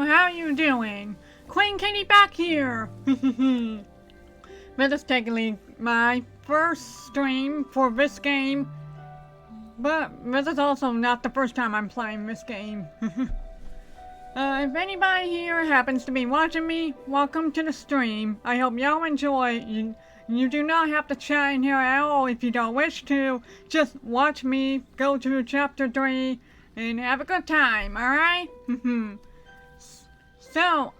how you doing? Queen Katie back here! This is technically my first stream for this game, but this is also not the first time I'm playing this game. If anybody here happens to be watching me, welcome to the stream. I hope y'all enjoy. You do not have to chat in here at all if you don't wish to. Just watch me go to chapter 3 and have a good time, alright? So,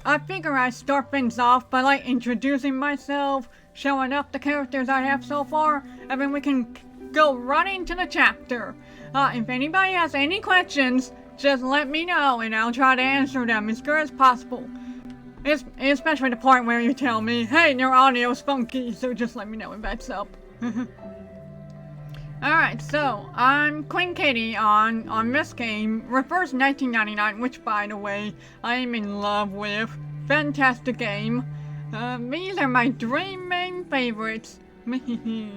I figure I start things off by like introducing myself, showing up the characters I have so far, and then we can go right into the chapter. If anybody has any questions, just let me know and I'll try to answer them as good as possible. Especially the part where you tell me, hey, your audio's funky, so just let me know if that's up. Alright, so, I'm Queen Katie on this game, Reverse 1999, which, by the way, I am in love with. Fantastic game. These are my dream main favorites. These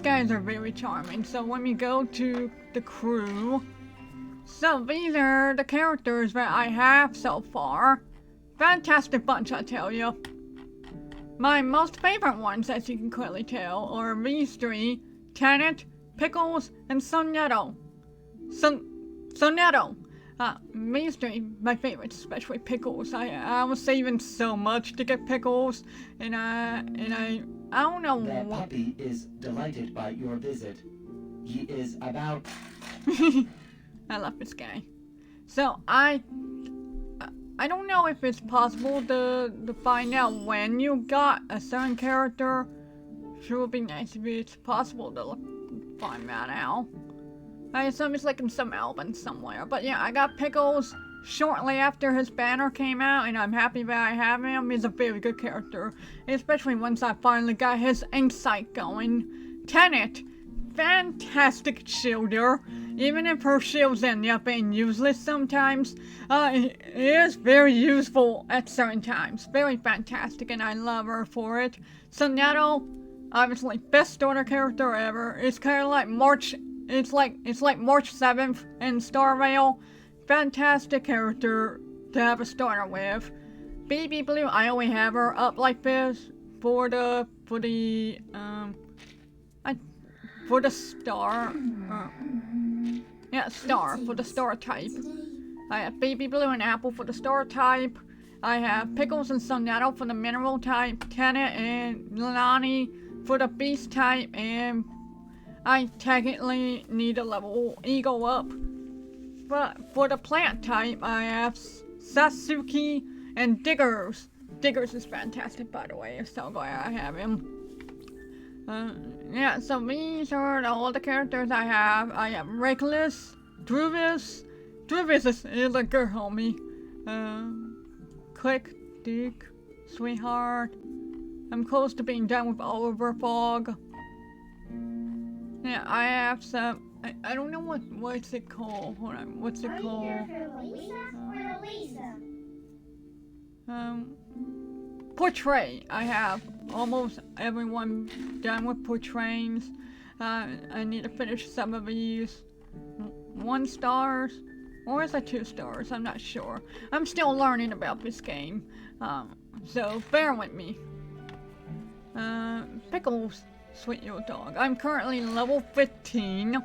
guys are very charming, so let me go to the crew. So, these are the characters that I have so far. Fantastic bunch, I tell you. My most favorite ones, as you can clearly tell, are these three: Tenet, Pickles, and Sonetto. Sonetto. These three, my favorites, especially Pickles. I was saving so much to get Pickles, and I don't know what. That puppy is delighted by your visit. He is about... I love this guy. So, I don't know if it's possible to find out when you got a certain character. Sure would be nice if it's possible to find that out. I assume it's like in some album somewhere. But yeah, I got Pickles shortly after his banner came out, and I'm happy that I have him. He's a very good character, especially once I finally got his insight going. Tenet, fantastic shielder. Even if her shields end up being useless sometimes, it is very useful at certain times. Very fantastic, and I love her for it. Sonetto, obviously best starter character ever. It's kind of like March. It's like March 7th in Starvale. Fantastic character to have a starter with. Baby Blue, I only have her up like this for the star. Star for the star type. I have Baby Blue and Apple for the star type. I have Pickles and Sonetto for the mineral type. Tenet and Lani for the beast type, and I technically need a level ego up. But for the plant type, I have Sasuke and Diggers. Diggers is fantastic, by the way. I'm so glad I have him. Yeah, so these are all the characters I have. I have Reckless, Druvis. Druvis is a good homie. Click, Dick, Sweetheart. I'm close to being done with Oliver Fog. Yeah, I have some. I don't know what's it called. Hold on, what's it called? Portray. I have almost everyone done with portrays. I need to finish some of these 1 stars, or is it 2 stars? I'm not sure. I'm still learning about this game, so bear with me. Pickles, sweet little dog. I'm currently level 15,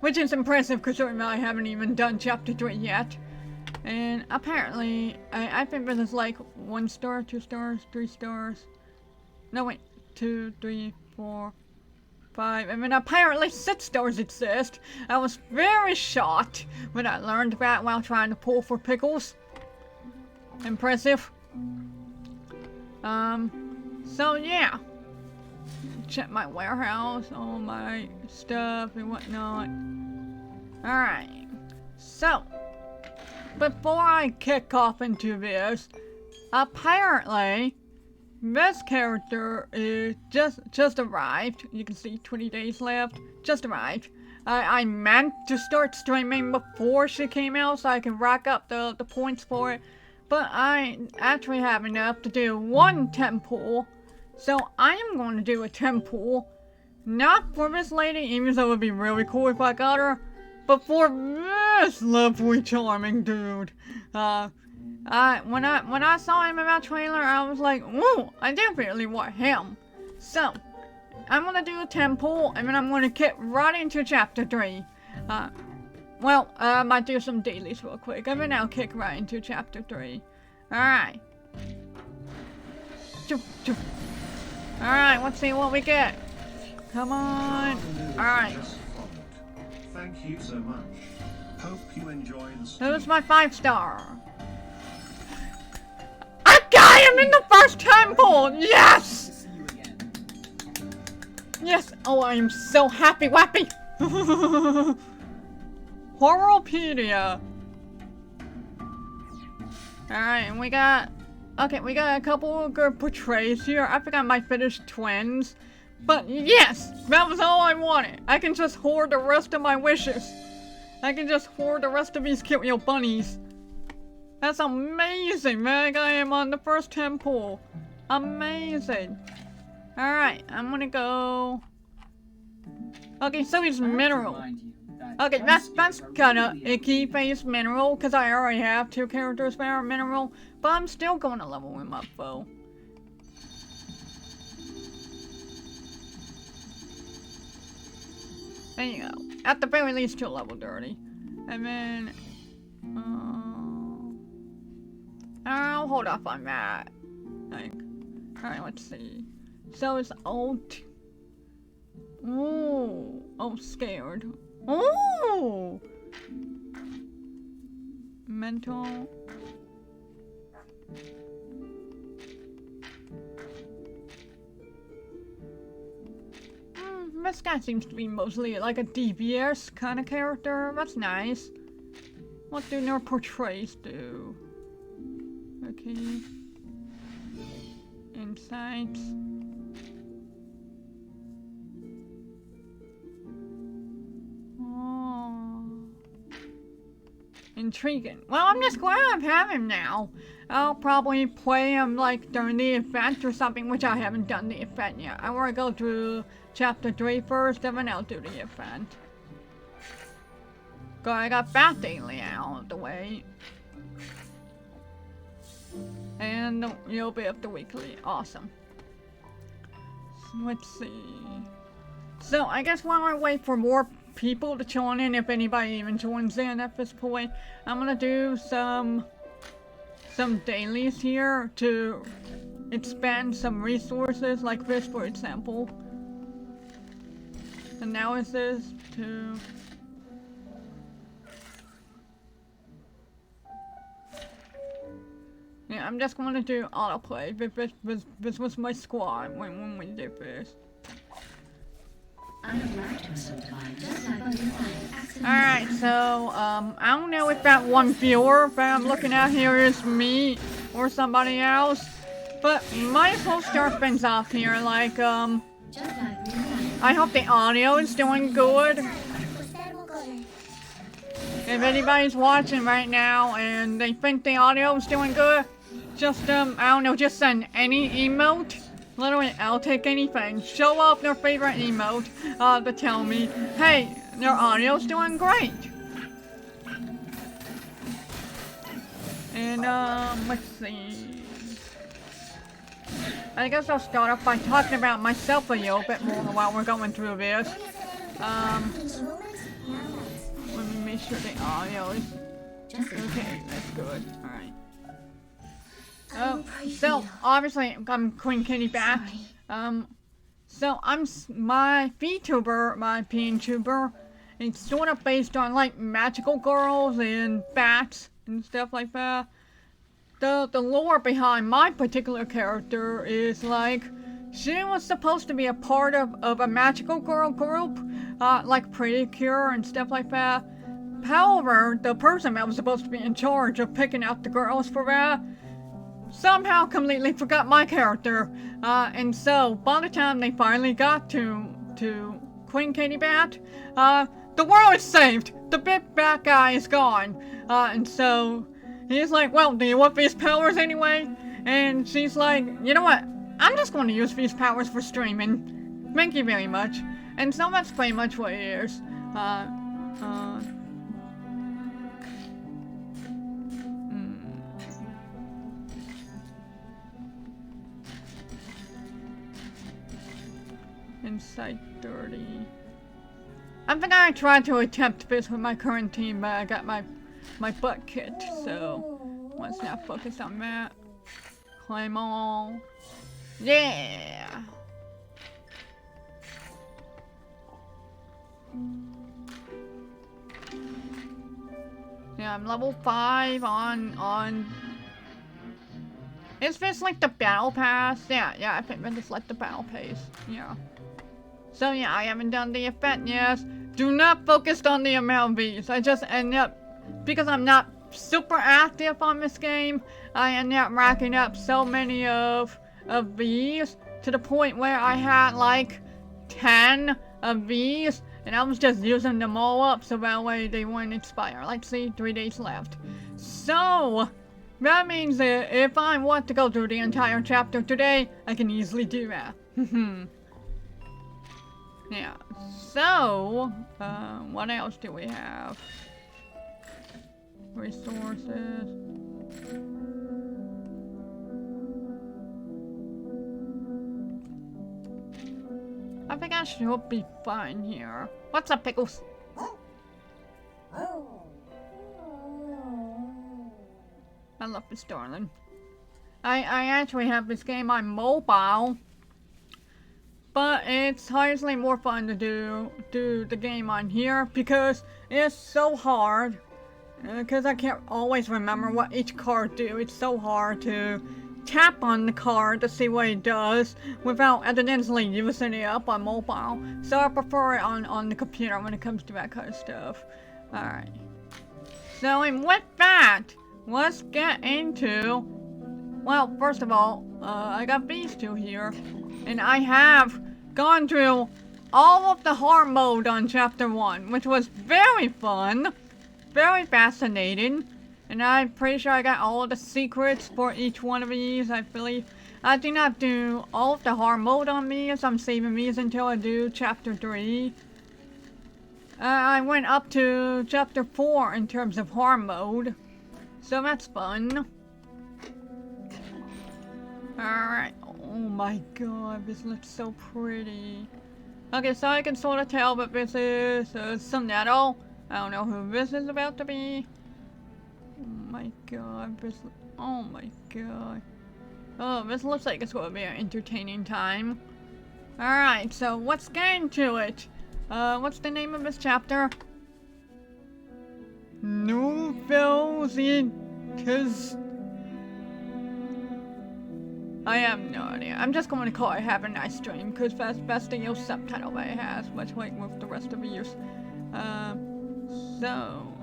which is impressive considering I haven't even done chapter 3 yet. And apparently, I think this is like 1 star, 2 stars, 3 stars. No wait, 2, 3, 4, 5, and then apparently 6 stars exist. I was very shocked when I learned that while trying to pull for Pickles. Impressive. So yeah. Check my warehouse, all my stuff and whatnot. Alright. So, before I kick off into this, apparently, this character is just arrived. You can see 20 days left. Just arrived. I meant to start streaming before she came out so I can rack up the points for it. But I actually have enough to do 1 temple. So I am going to do a temple. Not for this lady, even though it would be really cool if I got her. But for this lovely, charming dude. When I saw him in that trailer, I was like, ooh, I definitely want him. So, I'm gonna do a temple, and then I'm gonna get right into chapter 3. I might do some dailies real quick, and then I'll kick right into chapter 3. Alright. Alright, let's see what we get. Come on. Alright. Thank you so much. Hope you enjoy the Who's my 5-star? I got him in the first temple! Yes! Yes! Oh, I am so happy, wappy! Horrorpedia. Alright, and we got a couple of good portrays here. I think I might finish twins. But yes, that was all I wanted. I can just hoard the rest of my wishes. I can just hoard the rest of these cute little bunnies. That's amazing, man. I am on the first temple. Amazing. Alright, I'm gonna go. Okay, so it's mineral. Okay, that's kinda icky face mineral, because I already have 2 characters that are mineral, but I'm still going to level him up though. There you go. At the very least, 2 level 30. And then I'll hold off on that. Like, alright, let's see. So it's old. Ooh. Oh, scared. Ooh! Mental. This guy seems to be mostly like a DBS kind of character. That's nice. What do their portrays do? Okay. Insights. Intriguing. Well, I'm just glad I have him now. I'll probably play him like during the event or something, which I haven't done the event yet. I want to go through chapter 3 first, and then I'll do the event. I got Bat Daily out of the way. And you'll be up to weekly. Awesome. So let's see. So I guess while I wait for more people to join in, if anybody even joins in at this point, I'm gonna do some dailies here to expand some resources, like this for example. Analysis to yeah, I'm just gonna do autoplay. This was my squad when we did this. Alright, so, I don't know if that one viewer that I'm looking at here is me or somebody else, but might as well start things off here, like, I hope the audio is doing good. If anybody's watching right now and they think the audio is doing good, just, I don't know, just send any emote. Literally, I'll take anything. Show off their favorite emote to tell me, hey, their audio's doing great. And, let's see. I guess I'll start off by talking about myself a little bit more while we're going through this. Let me make sure the audio is okay. That's good. Alright. So obviously I'm Queen Kitty back. So I'm my VTuber, my PNTuber. It's sort of based on like magical girls and bats and stuff like that. The lore behind my particular character is like she was supposed to be a part of a magical girl group, like Pretty Cure and stuff like that. However, the person that was supposed to be in charge of picking out the girls for that somehow completely forgot my character, and so by the time they finally got to Queen Katie Bat, the world is saved. The big bad guy is gone, and so he's like, well, do you want these powers anyway? And she's like, you know what? I'm just going to use these powers for streaming. Thank you very much. And so that's pretty much what it is. Site 30. I think I tried to attempt this with my current team, but I got my butt kicked, so let's not focus on that. Climb all. Yeah! Yeah, I'm level 5 on... Is this like the battle pass? Yeah, I think this is like the battle pass. Yeah. So yeah, I haven't done the event yet. Do not focus on the amount of these. I just end up, because I'm not super active on this game, I end up racking up so many of these to the point where I had like 10 of these, and I was just using them all up so that way they wouldn't expire. Let's see, 3 days left. So that means that if I want to go through the entire chapter today, I can easily do that. Yeah, so, what else do we have? Resources. I think I should be fine here. What's up, Pickles? I love this darling. I actually have this game on mobile, but it's honestly more fun to do the game on here because it's so hard. Because I can't always remember what each card do. It's so hard to tap on the card to see what it does without accidentally using it up on mobile. So I prefer it on the computer when it comes to that kind of stuff. Alright. So and with that, let's get into... Well, first of all, I got these two here. And I have gone through all of the hard mode on chapter 1, which was very fun. Very fascinating. And I'm pretty sure I got all of the secrets for each one of these, I believe. I did not do all of the hard mode on these. I'm saving these until I do chapter 3. I went up to chapter 4 in terms of hard mode. So that's fun. Alright. Oh my god, this looks so pretty. Okay, so I can sort of tell that this is Sonetto. I don't know who this is about to be. Oh my god, this... Oh my god. Oh, this looks like it's going to be an entertaining time. Alright, so let's get into it. What's the name of this chapter? Nouvelles Cause... I have no idea. I'm just going to call it Have a Nice Dream, because that's the new subtitle that it has, much like with the rest of the years. So,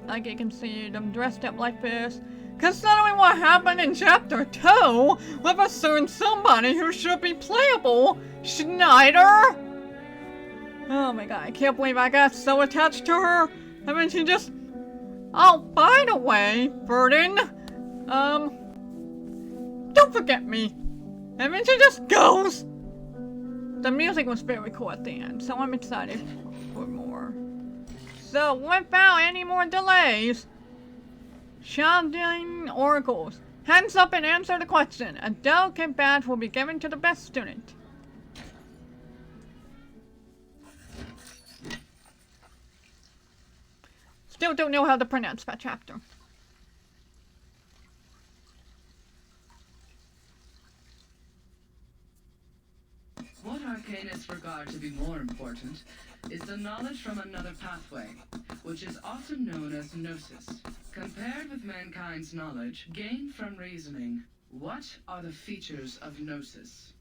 like you can see, I'm dressed up like this. Considering what happened in chapter 2, with a certain somebody who should be playable, Schneider! Oh my god, I can't believe I got so attached to her. I mean, she just... Oh, by the way, Burden, don't forget me. I mean, she just goes. The music was very cool at the end, so I'm excited for more. So, without any more delays, Shalding Oracles, hands up and answer the question. A delicate badge will be given to the best student. Still don't know how to pronounce that chapter. What arcanists regard to be more important is the knowledge from another pathway, which is often known as gnosis. Compared with mankind's knowledge gained from reasoning, what are the features of gnosis?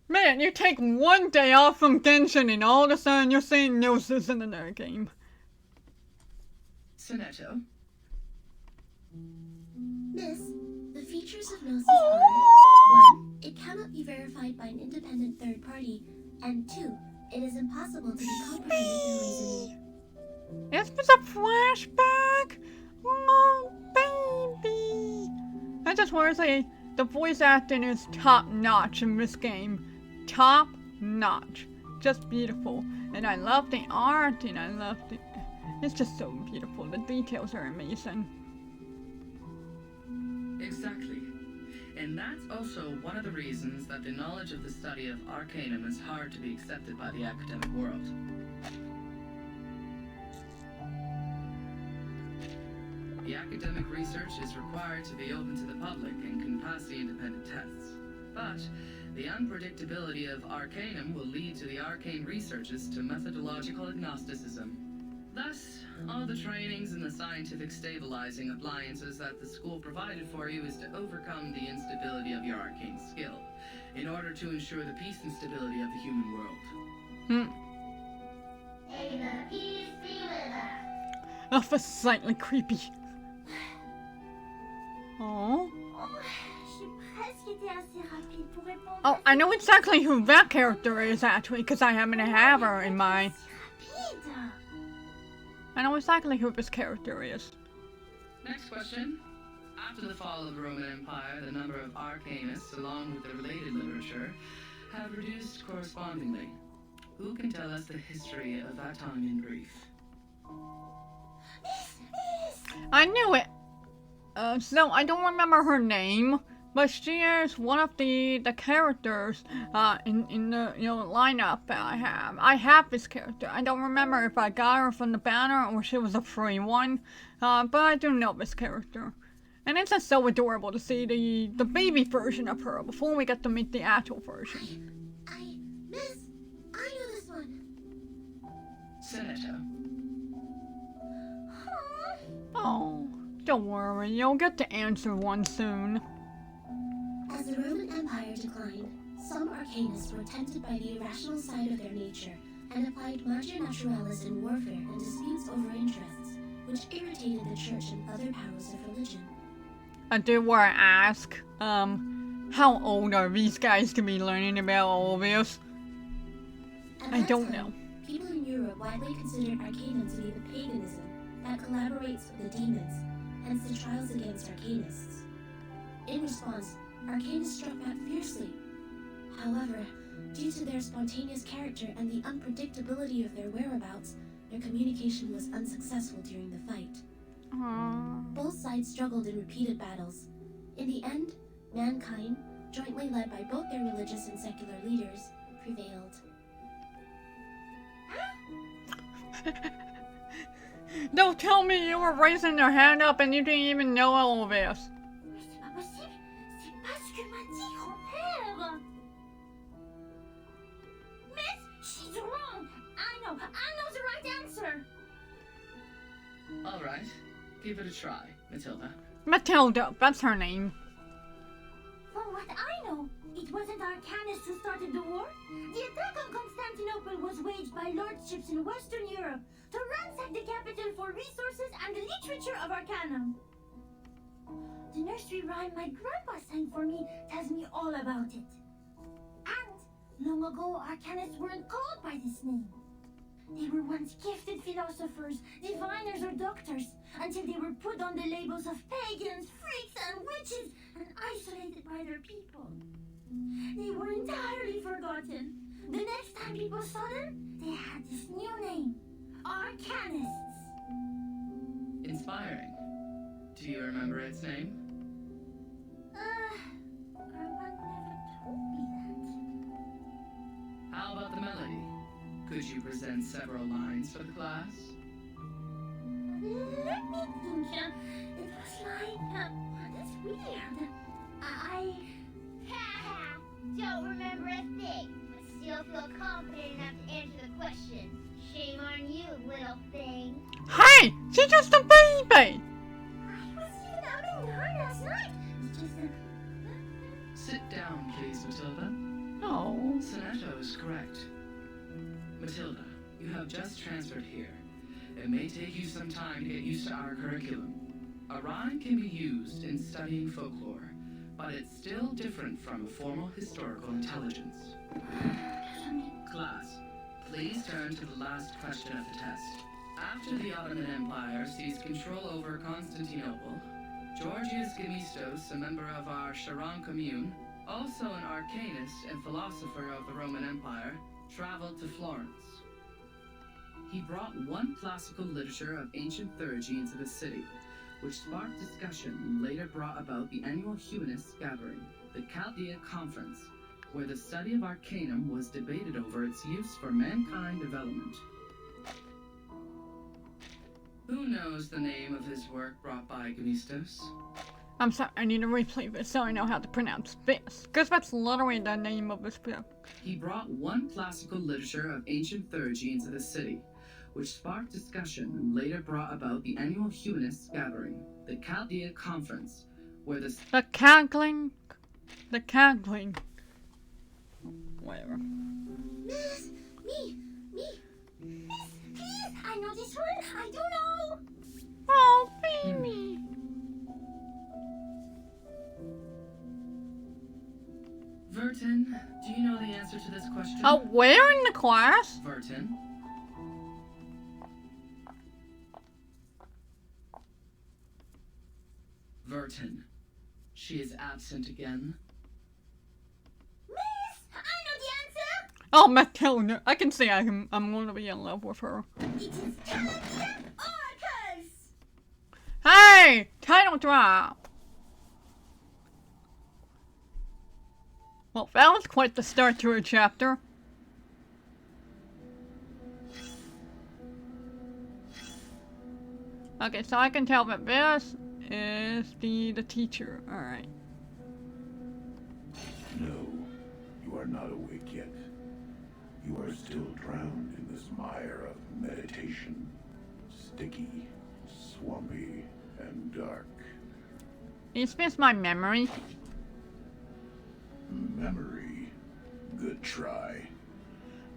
Man, you take one day off from Genshin and all of a sudden you're saying gnosis in another game. Sonetto? Miss, the features of gnosis are 1. It cannot be verified by an independent third party, and 2. It is impossible to be comprehended through reasoning. Is this a flashback? Oh, baby. I just want to say, the voice acting is top notch in this game. Top notch. Just beautiful. And I love the art, and I love the... It's just so beautiful. The details are amazing. Exactly. And that's also one of the reasons that the knowledge of the study of Arcanum is hard to be accepted by the academic world. The academic research is required to be open to the public and can pass the independent tests. But the unpredictability of Arcanum will lead to the arcane researches to methodological agnosticism. Thus, all the trainings and the scientific stabilizing appliances that the school provided for you is to overcome the instability of your arcane skill, in order to ensure the peace and stability of the human world. May the peace be with us. That was slightly creepy. Oh. Oh, I know exactly who that character is actually, because I happen to have her in my... I know exactly who this character is. Next question. After the fall of the Roman Empire, the number of arcanists, along with the related literature, have reduced correspondingly. Who can tell us the history of that time in brief? I knew it! So I don't remember her name, but she is one of the characters in the lineup that I have. I have this character. I don't remember if I got her from the banner or she was a free one, but I do know this character. And it's just so adorable to see the baby version of her before we get to meet the actual version. Miss, I know this one. Senator. Oh, don't worry, you'll get to answer one soon. As the Roman Empire declined, some arcanists were tempted by the irrational side of their nature and applied magia naturalis in warfare and disputes over interests, which irritated the church and other powers of religion. I do want to ask, how old are these guys to be learning about all of this? At I that don't time, know. People in Europe widely considered Arcanum to be the paganism that collaborates with the demons, hence the trials against Arcanists. In response, Arcanists struck back fiercely. However, due to their spontaneous character and the unpredictability of their whereabouts, their communication was unsuccessful during the fight. Both sides struggled in repeated battles. In the end, mankind, jointly led by both their religious and secular leaders, prevailed. Don't tell me you were raising your hand up and you didn't even know all of this. C'est pas possible. C'est pas ce que m'a dit grand-père. Miss, she's wrong. I know the right answer. All right, give it a try, Matilda. Matilda, that's her name. For what I know, it wasn't Arcanists who started the war. The attack on Constantinople was waged by lordships in Western Europe to ransack the capital for resources and the literature of Arcanum. The nursery rhyme my grandpa sang for me tells me all about it. And long ago, Arcanists weren't called by this name. They were once gifted philosophers, diviners, or doctors, until they were put on the labels of pagans, freaks, and witches, and isolated by their people. They were entirely forgotten. The next time people saw them, they had this new name, Arcanists. Inspiring. Do you remember its name? Grandpa never told me that. How about the melody? Could you present several lines for the class? Let me think. It was like, that's weird. I Don't remember a thing, but still feel confident enough to answer the question. Shame on you, little thing. Hey, she's just a baby. was even out in her last night. It's just Sit down, please, Matilda. Oh. Sonetto is correct. Matilda, you have just transferred here. It may take you some time to get used to our curriculum. A rhyme can be used in studying folklore, but it's still different from a formal historical intelligence. Class, please turn to the last question of the test. After the Ottoman Empire seized control over Constantinople, Georgius Gemistos, a member of our Charon commune, also an arcanist and philosopher of the Roman Empire, traveled to Florence. He brought one classical literature of ancient theurgy into the city, which sparked discussion and later brought about the annual Humanists Gathering, the Chaldea Conference, where the study of Arcanum was debated over its use for mankind development. Who knows the name of his work brought by Gnistos? I'm sorry, I need to replay this so I know how to pronounce this. Because that's literally the name of this book. He brought one classical literature of ancient theurgy into the city, which sparked discussion and later brought about the annual Humanists Gathering, the Chaldea Conference, where the cackling. Whatever. Miss, me. Miss, please, I know this one. I don't know. Oh, baby. Vertin, do you know the answer to this question? Oh, where in the class? Vertin. Vertin. She is absent again. Miss, I know the answer. Oh, Matilda. I can say I'm going to be in love with her. It is Calendar Orcus. Hey! Title drop! Well, that was quite the start to a chapter. Okay, so I can tell that this is the teacher. Alright. No, you are not awake yet. You are still drowned in this mire of meditation. Sticky, swampy, and dark. Is this my memory? Memory. Good try.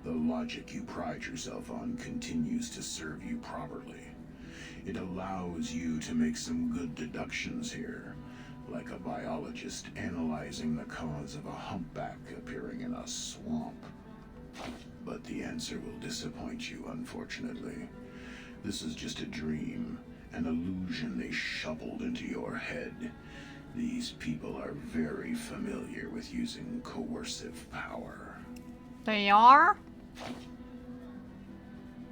The logic you pride yourself on continues to serve you properly. It allows you to make some good deductions here, like a biologist analyzing the cause of a humpback appearing in a swamp. But the answer will disappoint you, unfortunately. This is just a dream, an illusion they shoveled into your head. These people are very familiar with using coercive power. They are?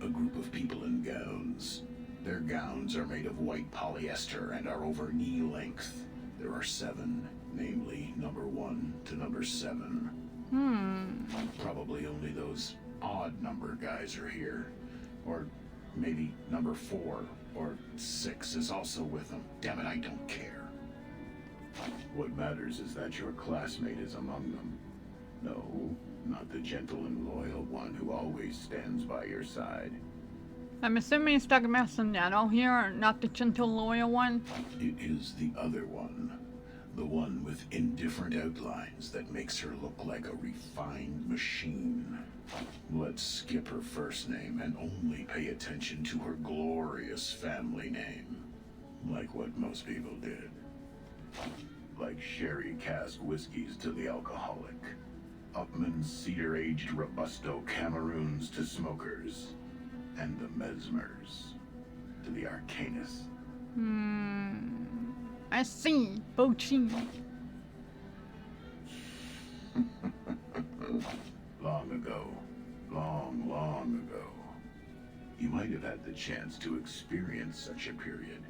A group of people in gowns. Their gowns are made of white polyester and are over knee length. There are 7, namely number 1 to number 7. Probably only those odd number guys are here. Or maybe number 4 or 6 is also with them. Damn it, I don't care. What matters is that your classmate is among them. No, not the gentle and loyal one who always stands by your side. I'm assuming it's talking about Sonato here, not the gentle loyal one. It is the other one. The one with indifferent outlines that makes her look like a refined machine. Let's skip her first name and only pay attention to her glorious family name. Like what most people did. Like sherry cask whiskeys to the alcoholic. Upman's cedar-aged Robusto Cameroons to smokers. And the Mesmers to the Arcanists. I see. Bochini. Long ago. Long ago. You might have had the chance to experience such a period.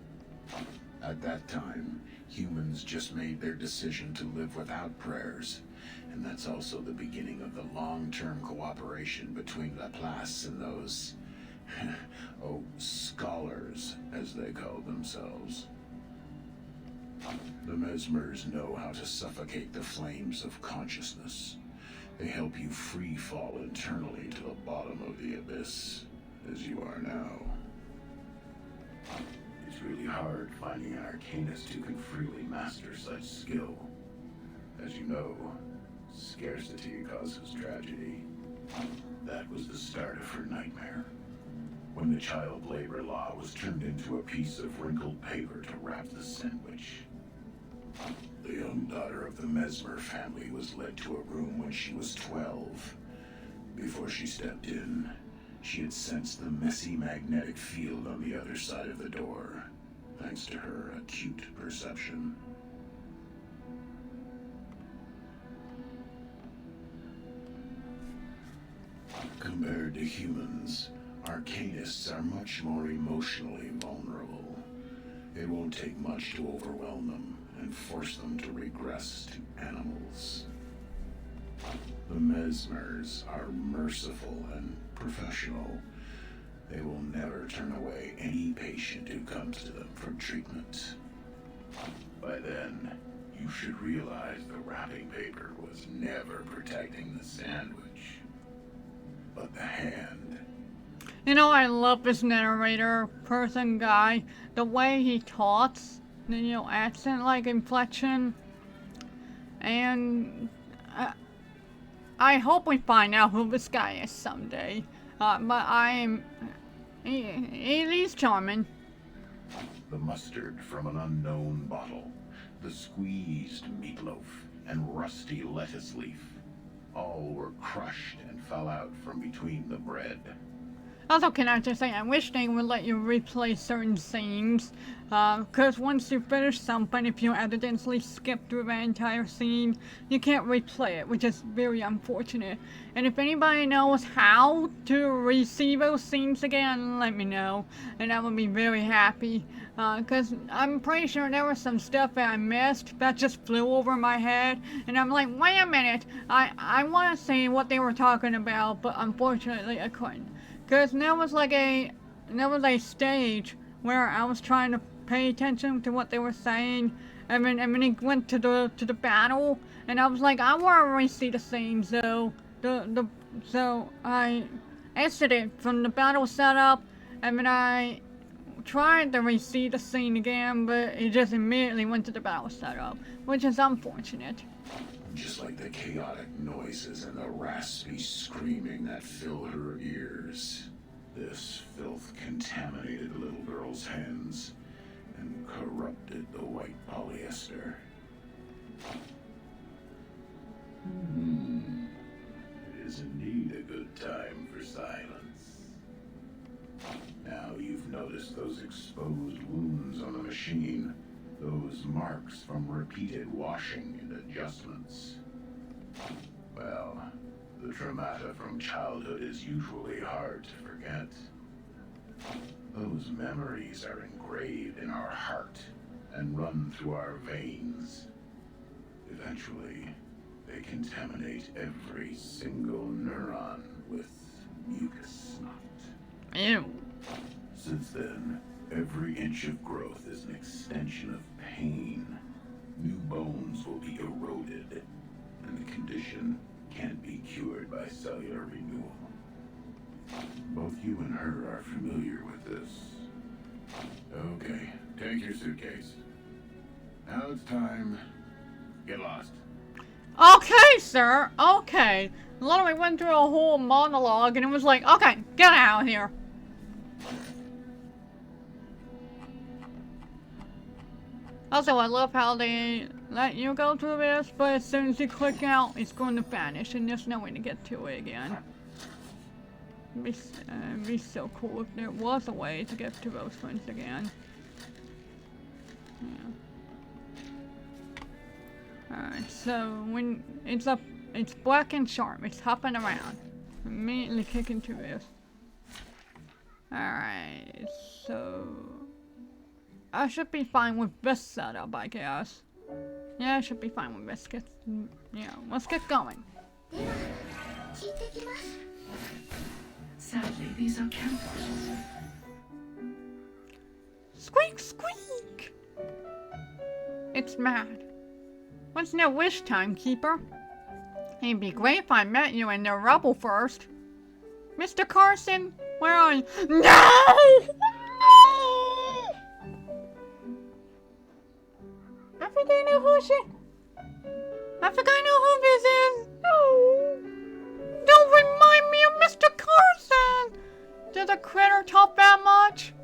At that time, humans just made their decision to live without prayers. And that's also the beginning of the long-term cooperation between Laplace and those... oh, scholars, as they call themselves. The Mesmers know how to suffocate the flames of consciousness. They help you free fall internally to the bottom of the abyss, as you are now. It's really hard finding an arcanist who can freely master such skill. As you know, scarcity causes tragedy. That was the start of her nightmare. When the child labor law was turned into a piece of wrinkled paper to wrap the sandwich. The young daughter of the Mesmer family was led to a room when she was 12. Before she stepped in, she had sensed the messy magnetic field on the other side of the door, thanks to her acute perception. Compared to humans, Arcanists are much more emotionally vulnerable. It won't take much to overwhelm them and force them to regress to animals. The Mesmers are merciful and professional. They will never turn away any patient who comes to them for treatment. By then, you should realize the wrapping paper was never protecting the sandwich, but the hand. You know, I love this narrator person guy. The way he talks, you know, accent-like inflection. And I hope we find out who this guy is someday. But he's charming. The mustard from an unknown bottle, the squeezed meatloaf, and rusty lettuce leaf. All were crushed and fell out from between the bread. Also, can I just say, I wish they would let you replay certain scenes, because once you finish something, if you accidentally skip through the entire scene, you can't replay it, which is very unfortunate. And if anybody knows how to re-see those scenes again, let me know, and I would be very happy, because I'm pretty sure there was some stuff that I missed that just flew over my head, and I'm like, wait a minute, I want to see what they were talking about, but unfortunately I couldn't. Because there was a stage where I was trying to pay attention to what they were saying, and then he went to the battle, and I was like, I want to re-see the scene, so I exited from the battle setup, and then I tried to re-see the scene again, but it just immediately went to the battle setup, which is unfortunate. Just like the chaotic noises and the raspy screaming that fill her ears. This filth contaminated the little girl's hands and corrupted the white polyester. It is indeed a good time for silence. Now you've noticed those exposed wounds on the machine. Those marks from repeated washing and adjustments. Well, the traumata from childhood is usually hard to forget. Those memories are engraved in our heart and run through our veins. Eventually, they contaminate every single neuron with mucus snot. Ew. Since then, every inch of growth is an extension of pain. New bones will be eroded, and the condition can't be cured by cellular renewal. Both you and her are familiar with this. Okay, take your suitcase. Now it's time. Get lost. Okay, sir, okay. Literally went through a whole monologue, and it was like, okay, get out of here. Also, I love how they let you go through this, but as soon as you click out, it's going to vanish, and there's no way to get to it again. It'd be so cool if there was a way to get to those ones again. Yeah. Alright, so when it's black and sharp, it's hopping around. Immediately kick into this. Alright, so I should be fine with this setup, I guess. Yeah, I should be fine with this. Let's get going. Sadly, these are camp bottles. Squeak, squeak! It's mad. What's no wish, timekeeper? It'd be great if I met you in the rubble first. Mr. Carson, where are you? No! I think I know who this is. No. Don't remind me of Mr. Carson. Does the critter talk that much?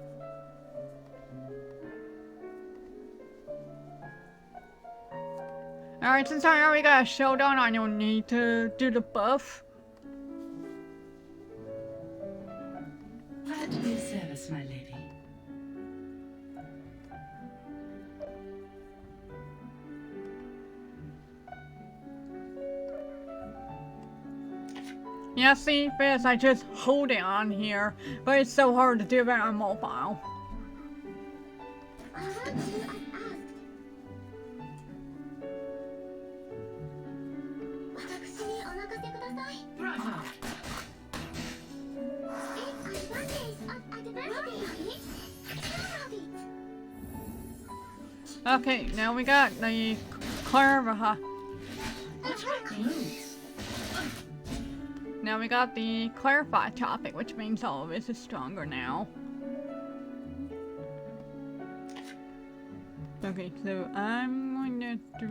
Alright, since I already got a showdown, I don't need to do the buff. Glad to be of service, my lady. Yeah, see, this, I just hold it on here, but it's so hard to do that on mobile. I want to ask. Bravo! Okay, now we got the Clarify. What's my clues? Now we got the Clarify topic, which means all of this is stronger now. Okay, so I'm going to do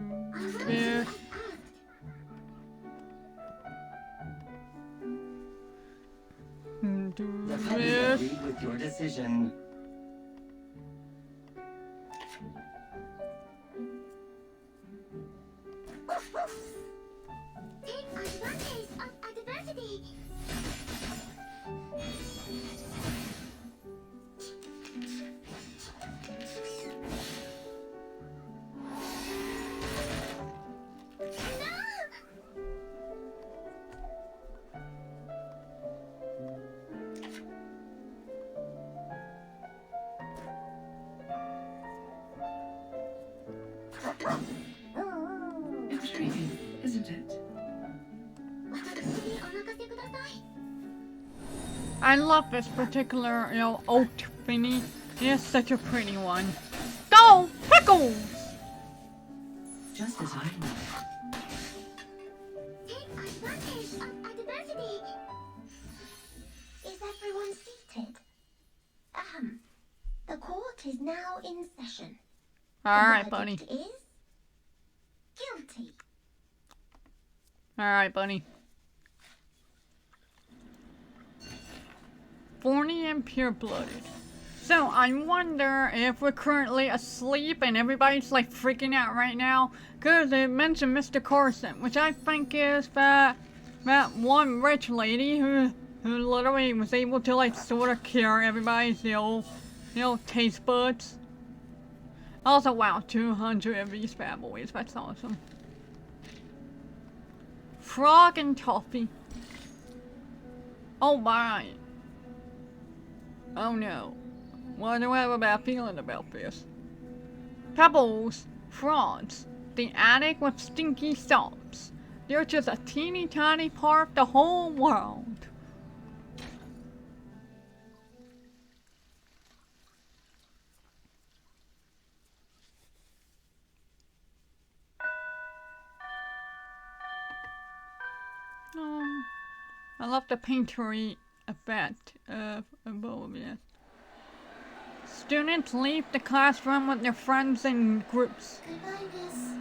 this. Do The petty this. agreed with your decision. Take advantage of adversity. Intriguing, isn't it? I love this particular, oat thingy. It's such a pretty one. Go, Pickles! Just as I know. Take advantage of adversity. Is everyone seated? The court is now in session. Alright, The buddy. verdict is guilty. Alright, buddy. Thorny and pure-blooded. So, I wonder if we're currently asleep and everybody's like freaking out right now. Because it mentioned Mr. Carson, which I think is that one rich lady who literally was able to like sort of cure everybody's, taste buds. Also, wow, 200 of these bad boys. That's awesome. Frog and Toffee. Oh my. Oh no. Why do I have a bad feeling about this? Pebbles, frogs, the attic with stinky socks. They're just a teeny tiny part of the whole world. I love the painterly effect of all of this. Students leave the classroom with their friends in groups. Goodbye, miss.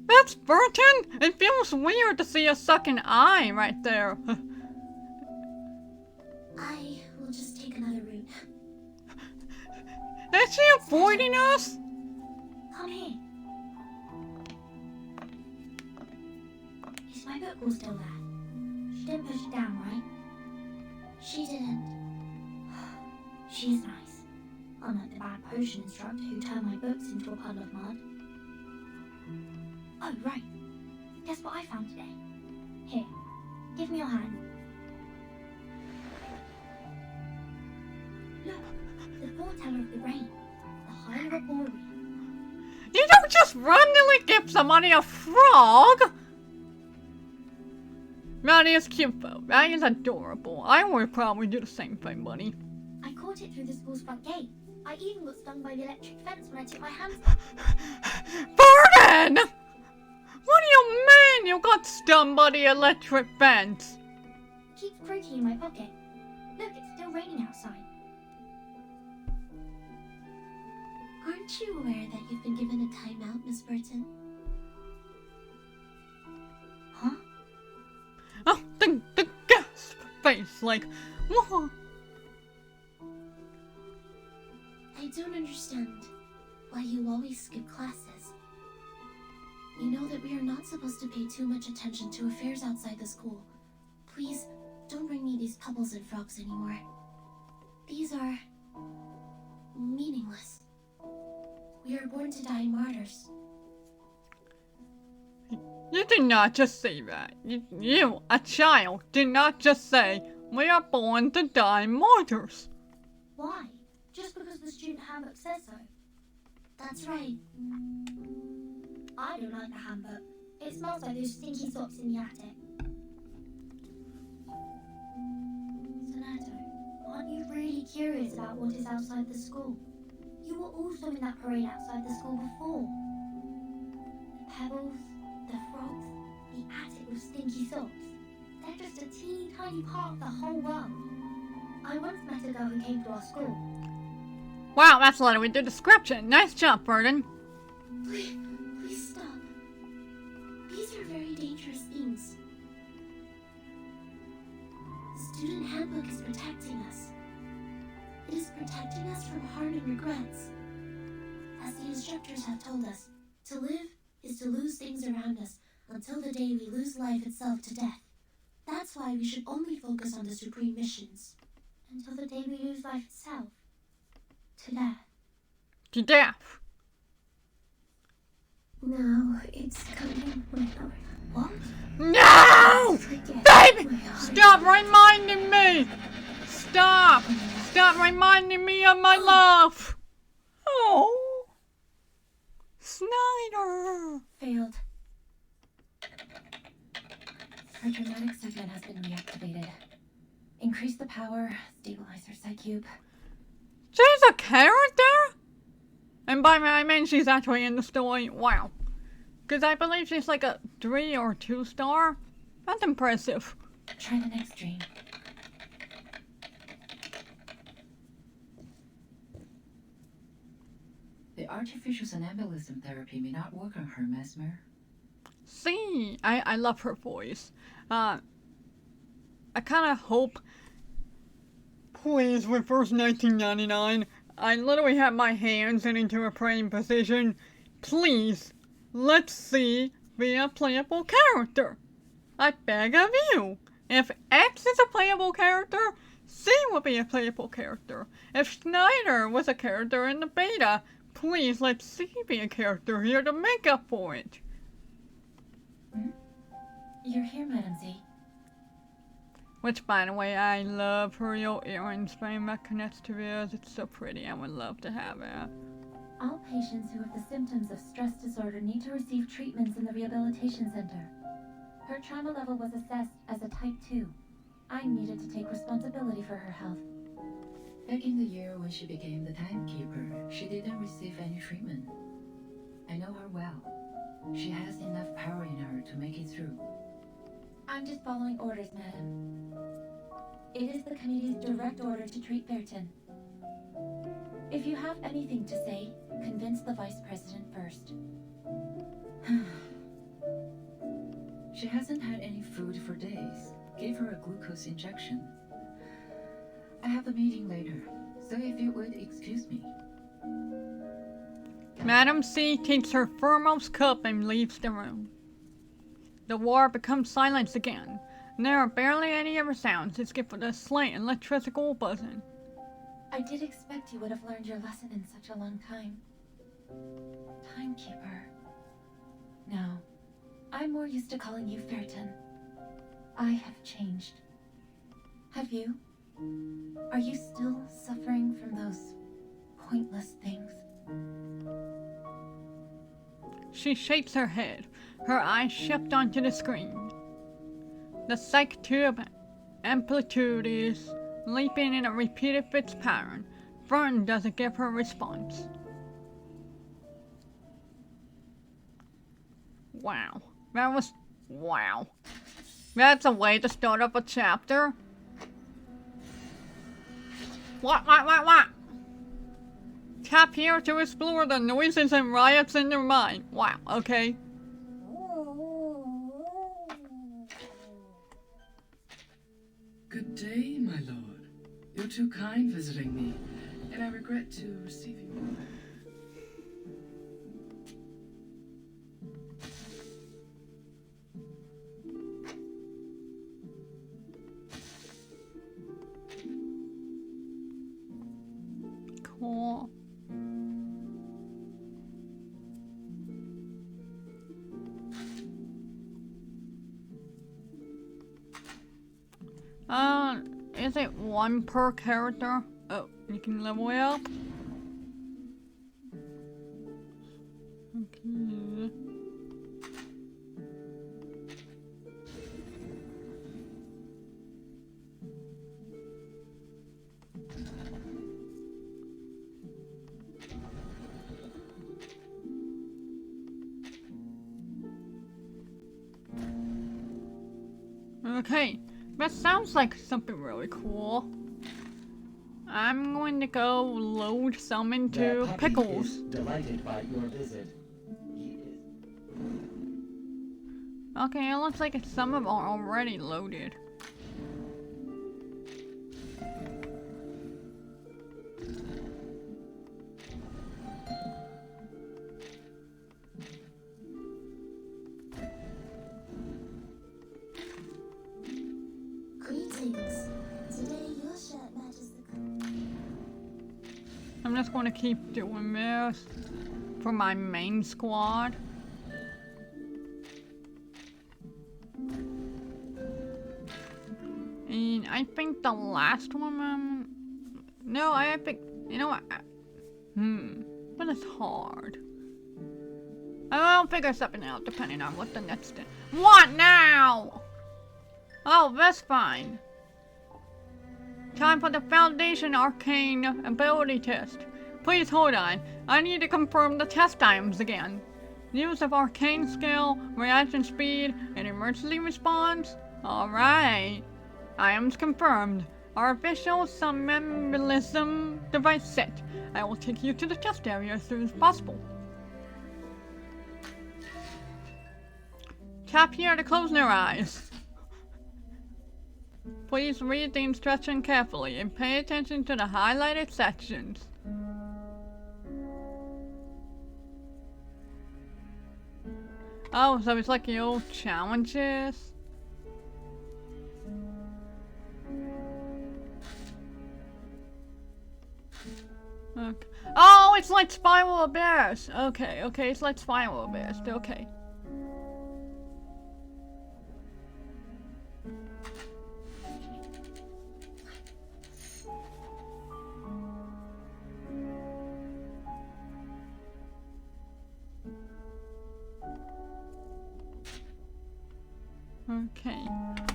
That's Burton! It feels weird to see a sucking eye right there. I will just take another route. Is she avoiding us? Come here. Is my book all still there? She didn't push it down, right? She didn't. She is nice. Unlike the bad potion instructor who turned my books into a puddle of mud. Oh, right. Guess what I found today? Here, give me your hand. Look, the foreteller of the rain. The Hyperborean. You don't just randomly give somebody a frog! That is cute though. That is adorable. I would probably do the same thing, buddy. I caught it through the school's front gate. I even got stung by the electric fence when I took my hands. Burden! What do you mean you got stung by the electric fence? It keeps croaking in my pocket. Look, it's still raining outside. Aren't you aware that you've been given a timeout, Miss Burton? Huh? Oh, the gasp face, like, whoa. I don't understand why you always skip classes. You know that we are not supposed to pay too much attention to affairs outside the school. Please, don't bring me these pebbles and frogs anymore. These are meaningless. We are born to die martyrs. You did not just say that. You, a child, did not just say, we are born to die martyrs. Why? Just because the student handbook says so? That's right. I don't like the handbook. It smells like those stinky socks in the attic. Sonato, aren't you really curious about what is outside the school? You were also in that parade outside the school before. The pebbles, the frogs, the attic with stinky socks. They're just a teeny tiny part of the whole world. I once met a girl who came to our school. Wow, that's a lot of the description. Nice job, Burden. Please stop. These are very dangerous things. The student handbook is protecting us. It is protecting us from harm and regrets. As the instructors have told us, to live is to lose things around us until the day we lose life itself to death. That's why we should only focus on the supreme missions. Until the day we lose life itself. To death. To death. Now it's coming with our... What? No! Baby! Stop reminding me! Stop! Stop reminding me of my love! Oh! Snyder! Failed. Her dramatic segment has been reactivated. Increase the power, stabilize her psych cube. She's a character? And by that I mean she's actually in the story. Wow. Because I believe she's like a 3 or 2 star. That's impressive. Try the next dream. The artificial somnambulism therapy may not work on her, Mesmer. See, I love her voice. I kind of hope, please, reverse 1999. I literally have my hands into a praying position. Please, let's see be a playable character. I beg of you. If X is a playable character, C will be a playable character. If Snyder was a character in the beta, please let C be a character here to make up for it. You're here, Madam Z. Which, by the way, I love her real earrings frame that connects to ears. It's so pretty. I would love to have it. All patients who have the symptoms of stress disorder need to receive treatments in the rehabilitation center. Her trauma level was assessed as a type 2. I needed to take responsibility for her health. Back in the year when she became the timekeeper, she didn't receive any treatment. I know her well. She has enough power in her to make it through. I'm just following orders, madam. It is the committee's direct order to treat Fairton. If you have anything to say, convince the vice president first. She hasn't had any food for days. Gave her a glucose injection. I have a meeting later, so if you would excuse me. Madam C takes her foremost cup and leaves the room. The war becomes silence again, and there are barely any other sounds except for the slight electrical buzzing. I did expect you would have learned your lesson in such a long time. Timekeeper. No, I'm more used to calling you Fairton. I have changed. Have you? Are you still suffering from those pointless things? She shakes her head. Her eyes shift onto the screen. The psych tube amplitude is leaping in a repeated fixed pattern. Fern doesn't give her response. Wow. Wow. That's a way to start up a chapter. What? Tap here to explore the noises and riots in their mind. Wow, okay. Good day, my lord. You're too kind visiting me, and I regret to receive you. Cool. Is it one per character? Oh, you can level up. Okay. Okay, that sounds like something really cool. I'm going to go load some into The puppy Pickles. is delighted by your visit. He is... Okay, it looks like some of them are already loaded. Greetings. Today your shirt matches the I'm just going to keep doing this for my main squad. And I think the last one, no, I think, you know what, but it's hard. I'll figure something out depending on what the next thing. What now? Oh, that's fine. Time for the Foundation Arcane Ability Test. Please hold on. I need to confirm the test items again. Use of Arcane Skill, Reaction Speed, and Emergency Response. Alright. Items confirmed. Artificial Somnambulism device set. I will take you to the test area as soon as possible. Tap here to close your eyes. Please read the instruction carefully and pay attention to the highlighted sections. Oh, so it's like the old challenges. Okay. Oh, it's like Spiral Bears. Okay, it's like Spiral Bears. Okay. Okay.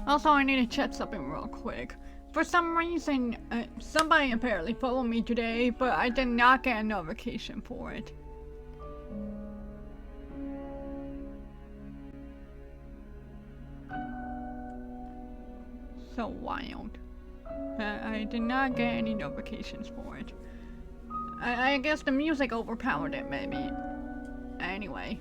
Also, I need to check something real quick. For some reason, somebody apparently followed me today, but I did not get a notification for it. So wild. I did not get any notifications for it. I guess the music overpowered it, maybe. Anyway.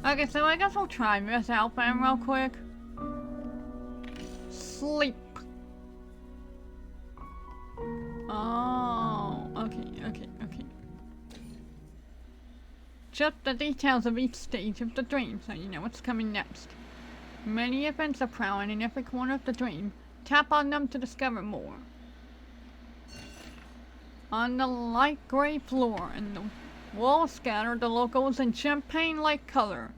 Okay, so I guess we'll try this out then real quick. Sleep. Oh, okay. Check the details of each stage of the dream so you know what's coming next. Many events are prowling in every corner of the dream. Tap on them to discover more. On the light gray floor and the walls scattered the logos in champagne-like color.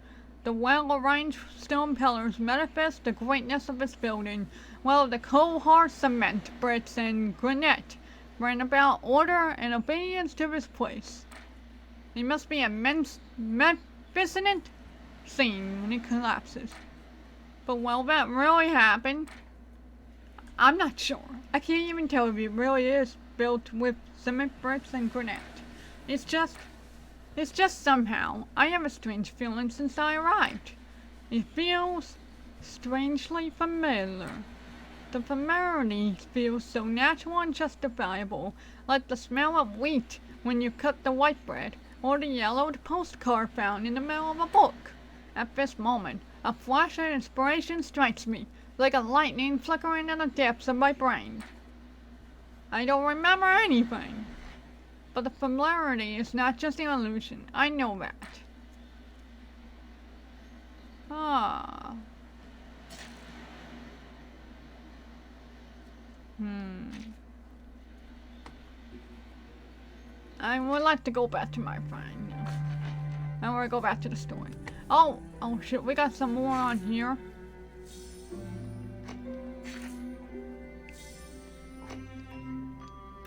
The well-arranged stone pillars manifest the greatness of this building, while the cold hard cement, bricks, and granite bring about order and obedience to this place. It must be a magnificent scene when it collapses. But will that really happen? I'm not sure. I can't even tell if it really is built with cement, bricks, and granite. It's just somehow, I have a strange feeling since I arrived. It feels strangely familiar. The familiarity feels so natural and justifiable, like the smell of wheat when you cut the white bread, or the yellowed postcard found in the middle of a book. At this moment, a flash of inspiration strikes me, like a lightning flickering in the depths of my brain. I don't remember anything. But the familiarity is not just an illusion. I know that. I would like to go back to my friend. I want to go back to the story. Oh shit, we got some more on here.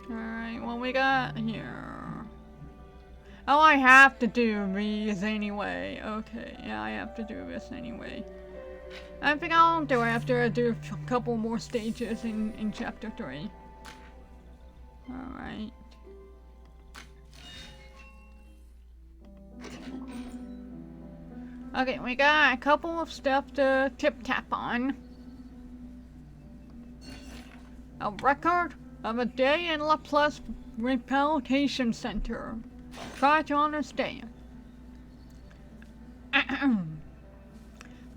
Alright, what we got here? Oh, I have to do these anyway. Okay, yeah, I have to do this anyway. I think I'll do it after I do a couple more stages in chapter 3. Alright. Okay, we got a couple of stuff to tip-tap on. A record of a day in Laplace Rehabilitation Center. Try to understand.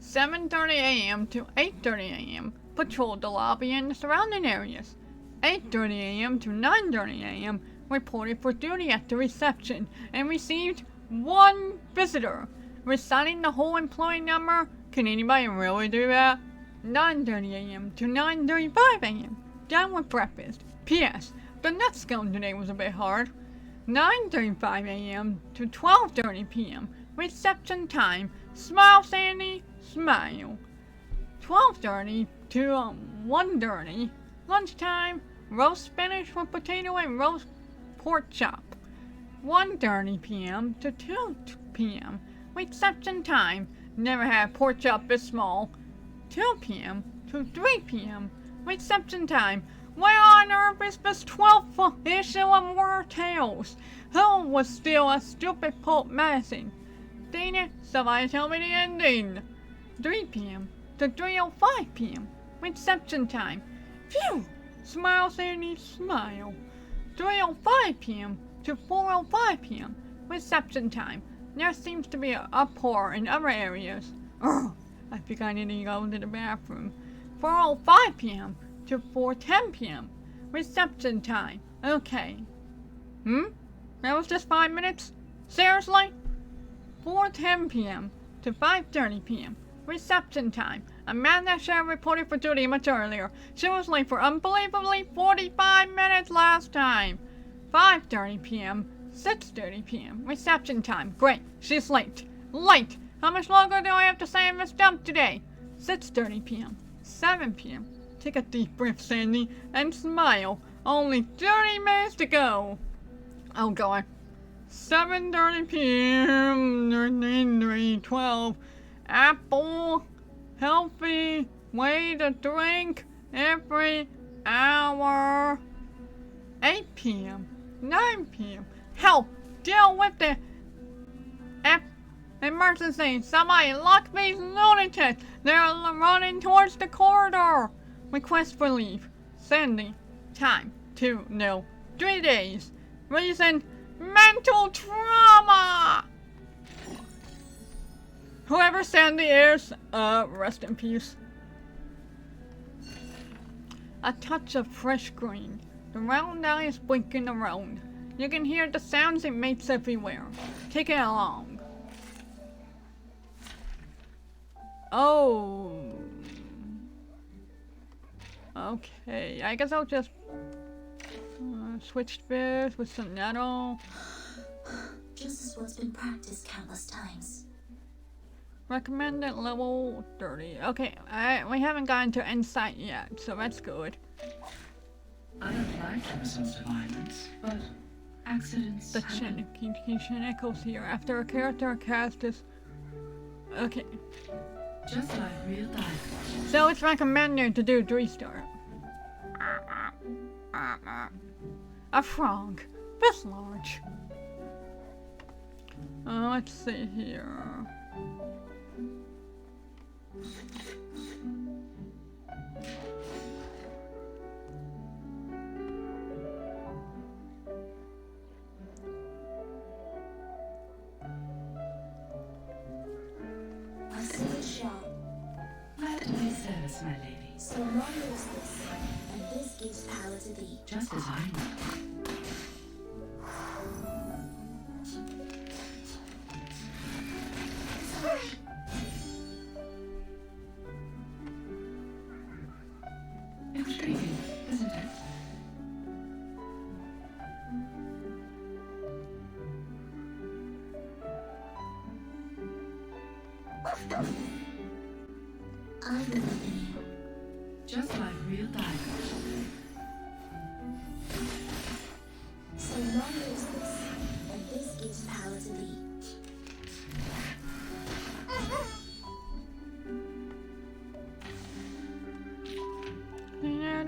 7:30 a.m. to 8:30 a.m. patrolled the lobby and the surrounding areas. 8:30 a.m. to 9:30 a.m. reported for duty at the reception and received 1 visitor. Reciting the whole employee number, can anybody really do that? 9:30 a.m. to 9:35 a.m. Down with breakfast. P.S. The nut scone today was a bit hard. 9:35 a.m. to 12:30 p.m. Reception time. Smile, Sandy. Smile. 12:30 to 1:30. Lunchtime. Roast spinach with potato and roast pork chop. 1:30 p.m. to 2 p.m. Reception time. Never had pork chop this small. 2 p.m. to 3 p.m. Reception time. Where on earth is this 12th issue of War Tales? Who was still a stupid Pope Madison? Dang it, somebody tell me the ending. 3 p.m. to 3:05 p.m. Reception time. Phew! Smile, Sandy, smile. 3:05 p.m. to 4:05 p.m. Reception time. There seems to be an uproar in other areas. Ugh, I think I need to go to the bathroom. 4:05 p.m. to 4:10 p.m. Reception time. Okay. That was just 5 minutes? Seriously? 4:10 p.m. to 5:30 p.m. Reception time. Amanda Sheriff reported for duty much earlier. She was late for unbelievably 45 minutes last time. 5:30 p.m. 6:30 p.m. Reception time. Great. She's late. Late. How much longer do I have to stay in this dump today? 6:30 p.m. 7 p.m. Take a deep breath, Sandy, and smile. Only 30 minutes to go. Oh, God. 7:30 p.m. 12. Apple. Healthy way to drink every hour. 8 p.m. 9 p.m. Help! Deal with the emergency! Somebody lock these lunatics! They're running towards the corridor! Request for leave. Sandy. Time. 3 days. Reason. Mental trauma! Whoever Sandy is, rest in peace. A touch of fresh green. The round eye is blinking around. You can hear the sounds it makes everywhere. Take it along. Oh. Okay, I guess I'll just switch this with some nettle. Just as what's been practiced countless times. Recommended level 30. Okay, we haven't gotten to insight yet, so that's good. I don't like episodes of violence, but accidents The happen. Shin echoes here. After a character cast is... Okay. Just like real life. So it's recommended to do 3-star. A frog. This large. Let's see here. I see a shop. Let me service, my lady. So long as this, and this gives power to thee. Just as I know. Intriguing, isn't it? I believe in you. Just like real diamonds.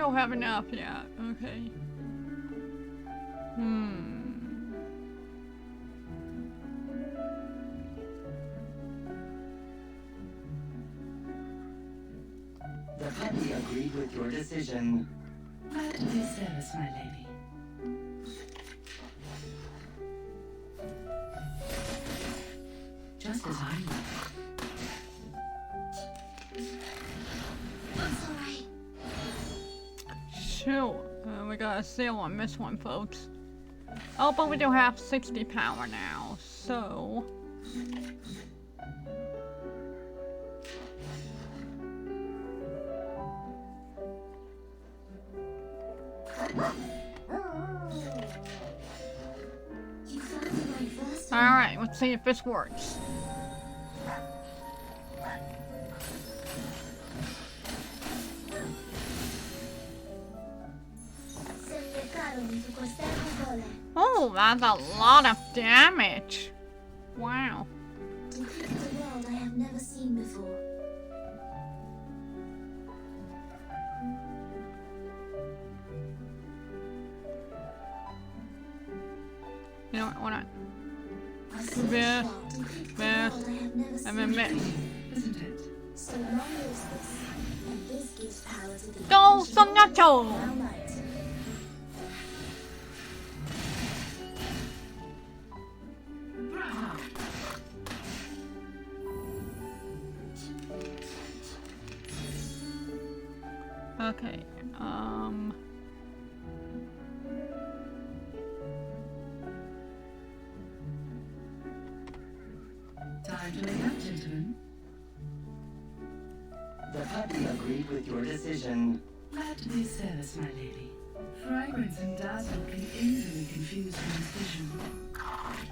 don't have enough yet. Okay. The puppy agreed with your decision. Glad to be of service, my lady. Just as I know. It's alright. Shoot. We got a sale on this one, folks. Oh, but we do have 60 power now, so... You found the right first time. Alright, let's see if this works. Se leccarono su queste regole. Oh, that's a lot of damage. Wow. Depict a world I have never seen before. You know what, hold on. I see This, depict a this, world I have never seen and then this. Isn't it? So long as this, and this gives power to the Go, ancient Sonato! now light. Bravo! Okay, Time to make up, gentlemen. The puppy agreed with your decision. Glad to be of service, my lady. Fragrance and dazzle can easily confuse one's vision.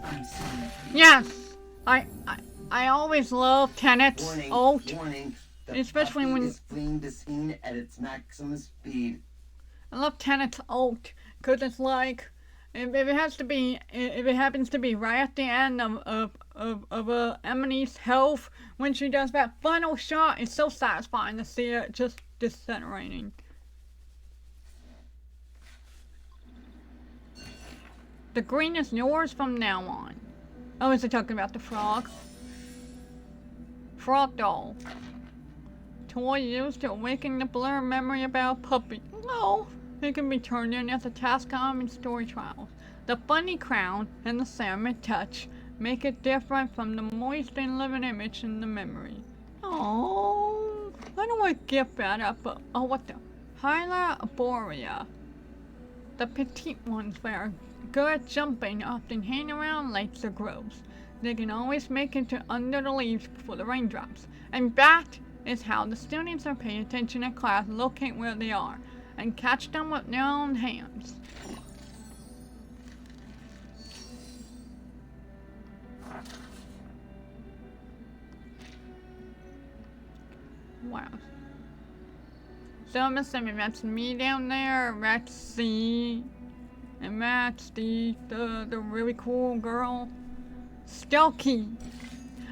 I'm sorry. yes! I always love Tenet's Warning, ult. warning. The Especially puppy when- is fleeing the scene at its maximum speed. I love Tenet's ult, cause it's like, if it has to be, if it happens to be right at the end of Emily's health, when she does that final shot, it's so satisfying to see it just disintegrating. The green is yours from now on. Oh, is it talking about the frog? Frog doll. Toy used to awaken the blurred memory about puppy. No, it can be turned in as a task in story trials. The funny crown and the ceramic touch make it different from the moist and living image in the memory. Oh, I don't want to give that up, but oh, what the? Hyla Borea. The petite ones that are good at jumping often hang around lakes or groves. They can always make it to under the leaves before the raindrops. And that is how the students are paying attention in class locate where they are and catch them with their own hands. Wow. So I'm assuming that's me down there, that's C, and that's the really cool girl, Stelky.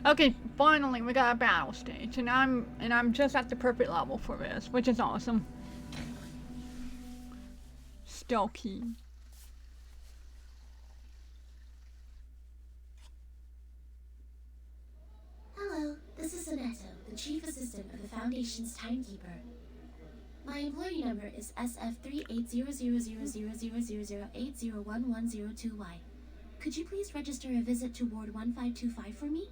Okay, finally we got a battle stage, and I'm just at the perfect level for this, which is awesome. Stelky. Hello, this is Soneto, the chief assistant of the Foundation's timekeeper. My employee number is SF38000000801102Y. Could you please register a visit to Ward 1525 for me?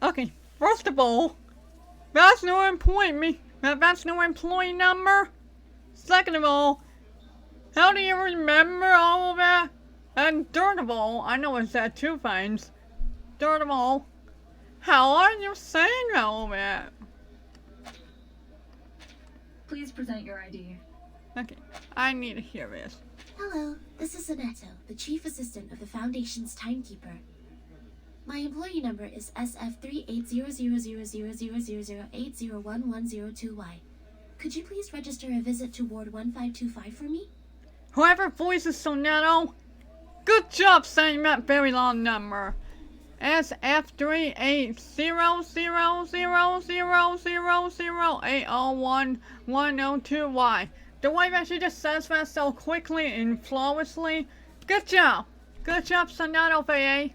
Okay, first of all, that's no employee number. Second of all, how do you remember all of that? And third of all, I know it's said two things. Third of all, how are you saying all that? Please present your ID. Okay, I need to hear this. Hello, this is Soneto, the chief assistant of the Foundation's timekeeper. My employee number is SF38000000801102Y. Could you please register a visit to Ward 1525 for me? Whoever voices Soneto, good job saying that very long number. SF38000000801102Y. The way that she just says that so quickly and flawlessly. Good job. Good job, Sonato VA.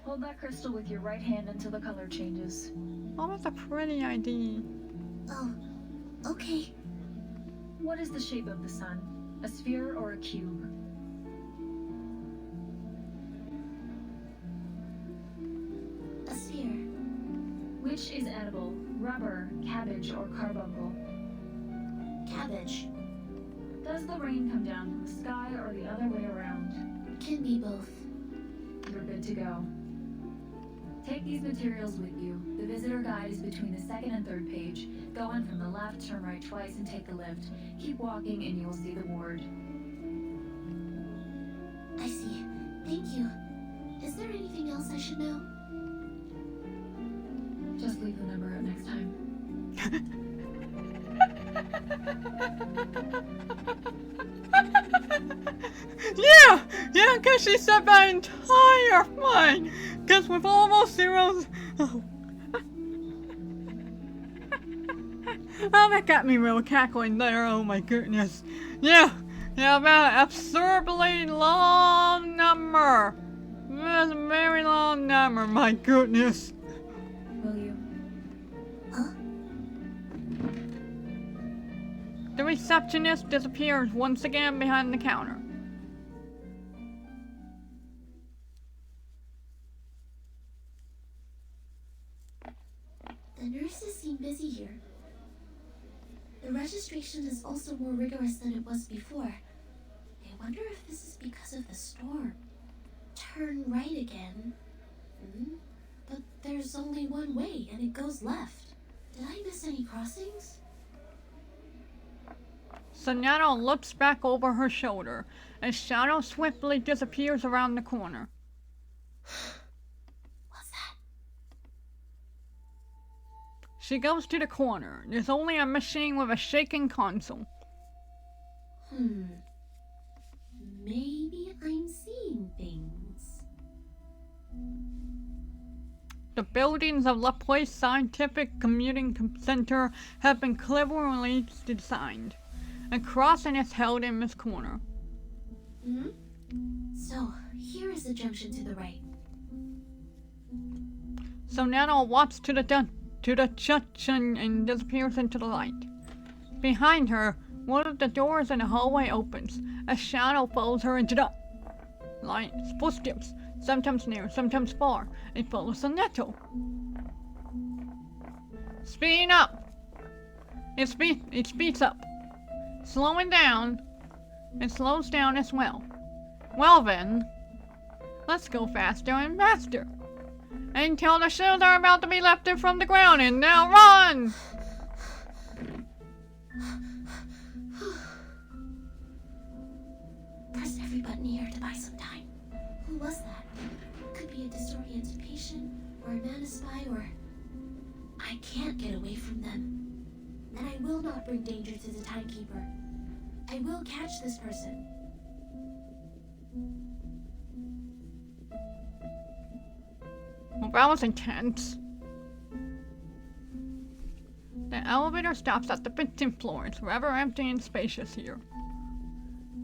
Hold that crystal with your right hand until the color changes. Oh, that's a pretty idea. Oh, okay. What is the shape of the sun? A sphere or a cube? A sphere. Which is edible? Rubber, cabbage, or carbuncle? Cabbage. Does the rain come down from the sky or the other way around? Can be both. You're good to go. Take these materials with you. The visitor guide is between the second and third page. Go in from the left, turn right twice, and take the lift. Keep walking and you will see the ward. I see. Thank you. Is there anything else I should know? Just leave the number out next time. Yeah, cause she said that entire line. Cause with almost zeros. Oh, that got me real cackling there. Oh my goodness. Yeah, that absurdly long number. That's a very long number. My goodness. Will you? Huh? The receptionist disappears once again behind the counter. The nurses seem busy here. The registration is also more rigorous than it was before. I wonder if this is because of the storm. Turn right again. But there's only one way, and it goes left. Did I miss any crossings? Sonato looks back over her shoulder as Shadow swiftly disappears around the corner. What's that? She goes to the corner. There's only a machine with a shaking console. Maybe I'm seeing things. The buildings of Laplace Scientific Commuting Center have been cleverly designed. A crossing is held in this corner. So, here is the junction to the right. Sonato walks to the junction and disappears into the light. Behind her, one of the doors in the hallway opens. A shadow follows her into the light. Footsteps, sometimes near, sometimes far. It follows Sonato. Speeding up. It speeds up. Slowing down. It slows down as well. Well then, let's go faster and faster. Until the shoes are about to be lifted from the ground, and now run! Press every button here to buy some time. Who was that? Could be a disoriented patient, or a man spy, or... I can't get away from them. And I will not bring danger to the timekeeper. I will catch this person. Well, that was intense. The elevator stops at the 15th floor. It's rather empty and spacious here.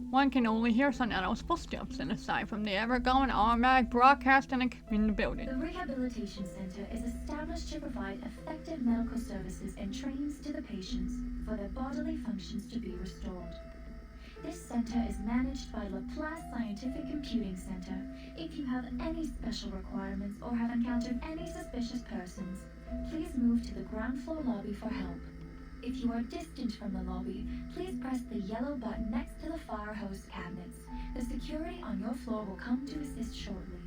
One can only hear Sonato's footsteps, and aside from the ever-going automatic broadcasting in the building. The Rehabilitation Center is established to provide effective medical services and trains to the patients for their bodily functions to be restored. This center is managed by Laplace Scientific Computing Center. If you have any special requirements or have encountered any suspicious persons, please move to the ground floor lobby for help. If you are distant from the lobby, please press the yellow button next to the fire hose cabinets. The security on your floor will come to assist shortly.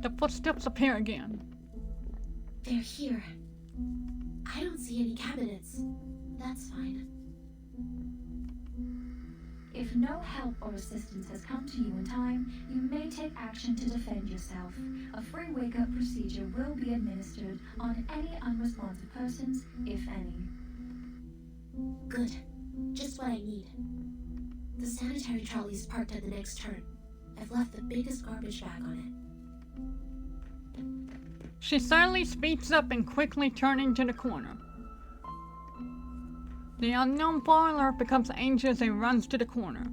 The footsteps appear again. They're here. I don't see any cabinets. That's fine. If no help or assistance has come to you in time, you may take action to defend yourself. A free wake-up procedure will be administered on any unresponsive persons, if any. Good. Just what I need. The sanitary trolley is parked at the next turn. I've left the biggest garbage bag on it. She suddenly speeds up and quickly turning to the corner. The unknown foreigner becomes anxious and runs to the corner.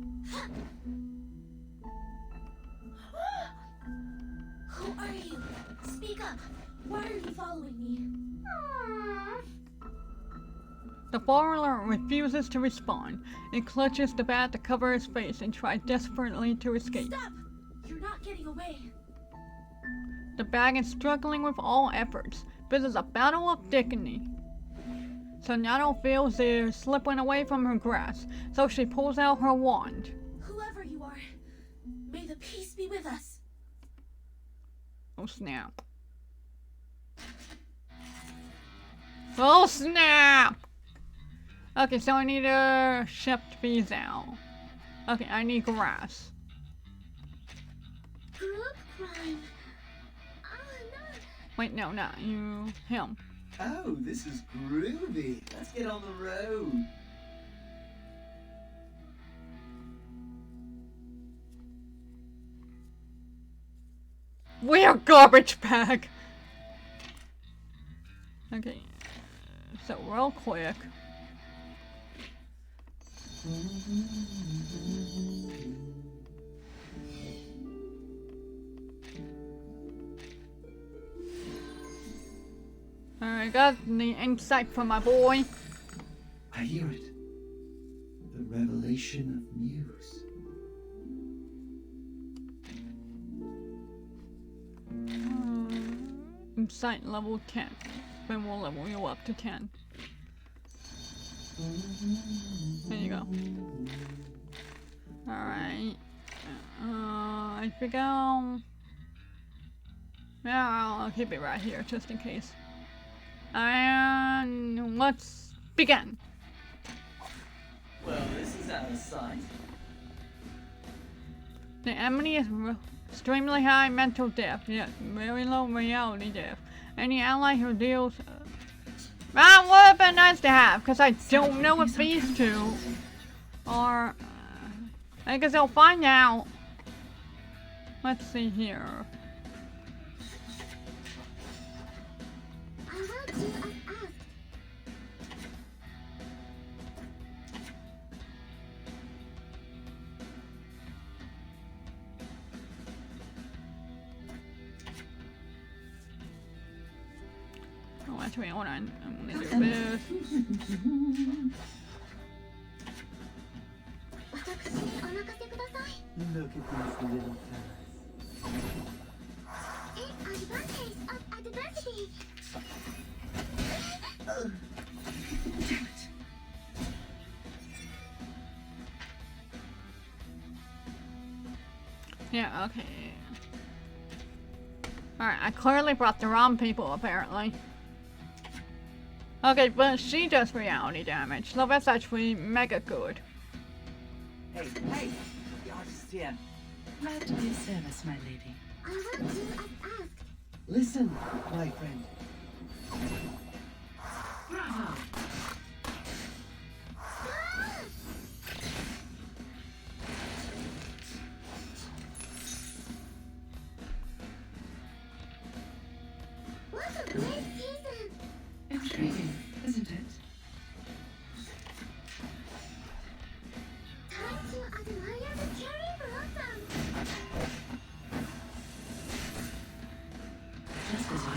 Who are you? Speak up. Why are you following me? The foreigner refuses to respond. It clutches the bag to cover his face and tries desperately to escape. Stop! You're not getting away. The bag is struggling with all efforts. This is a battle of dignity. Sonato feels they're slipping away from her grasp, so she pulls out her wand. Whoever you are, may the peace be with us. Oh snap. Oh snap! Okay, so I need to shift these out. Okay, I need grass. Group crime. Oh no. Wait, no, not you. Him. Oh, this is groovy. Let's get on the road. We're garbage bag! Okay, so real quick. Alright, got the insight from my boy. I hear it. The revelation of Muse. Insight level 10. Then we'll level you up to 10. There you go. Alright. I think yeah, I'll keep it right here just in case. And let's begin. Well, this is out of sight. The enemy is extremely high mental depth, yet very low reality depth. Any ally who deals... that would have been nice to have, because I don't know if these two are... I guess I'll find out. Let's see here. I will do as asked. Oh, actually, hold on. I'm gonna do this. Look at these little Advantage of adversity. Damn it. Yeah, okay. Alright, I clearly brought the wrong people, apparently. Okay, but she does reality damage, so that's actually mega good. Hey, the artist here. Glad to be of service, my lady. I will do as asked. Listen, my friend. Bravo! What a great season. Intriguing, isn't it? Time to admire the cherry blossom. Just as I would.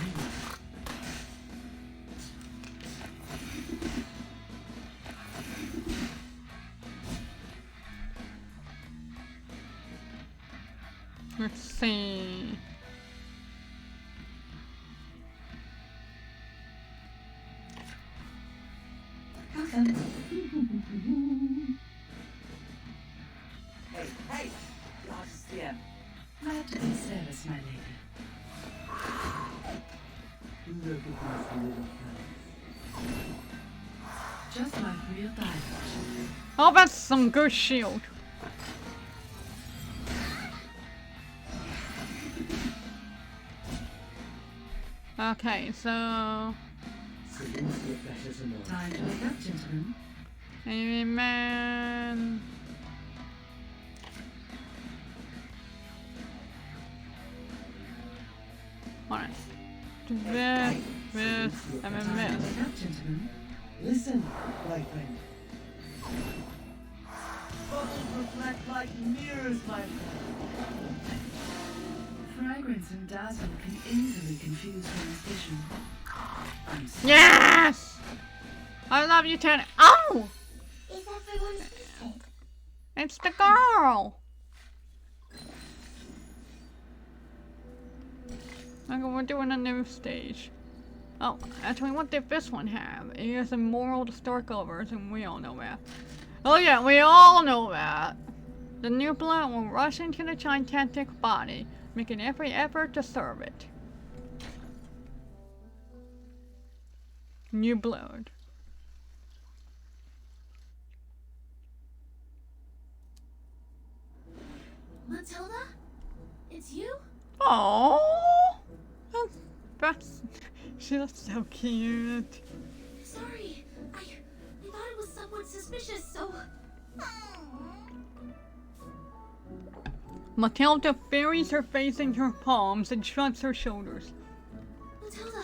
Let's see. Welcome. Hey, the artist here. Glad to be of service, my lady. Look at these little fellas. Just like real diamond. Oh, that's some good shield. Okay, so... So things get better tonight. Time to wake up, gentlemen. Amen. Alright. Do this, and then Time to this. wake up, gentlemen. Listen, my friend. Bubbles reflect like mirrors, my friend. Fragrance and dazzle can easily confuse one's vision. Yes! I love you, Tanner. Oh! Is everyone seated? It's the girl! Okay, we're doing a new stage. Oh, actually, what did this one have? It has a moral to start overs, and we all know that. Oh yeah, we all know that. The new blood will rush into the gigantic body, making every effort to serve it. New blood. Matilda? It's you? Oh, that's she looks so cute. Sorry, I thought it was somewhat suspicious, so... Matilda buries her face in her palms and shrugs her shoulders. Matilda,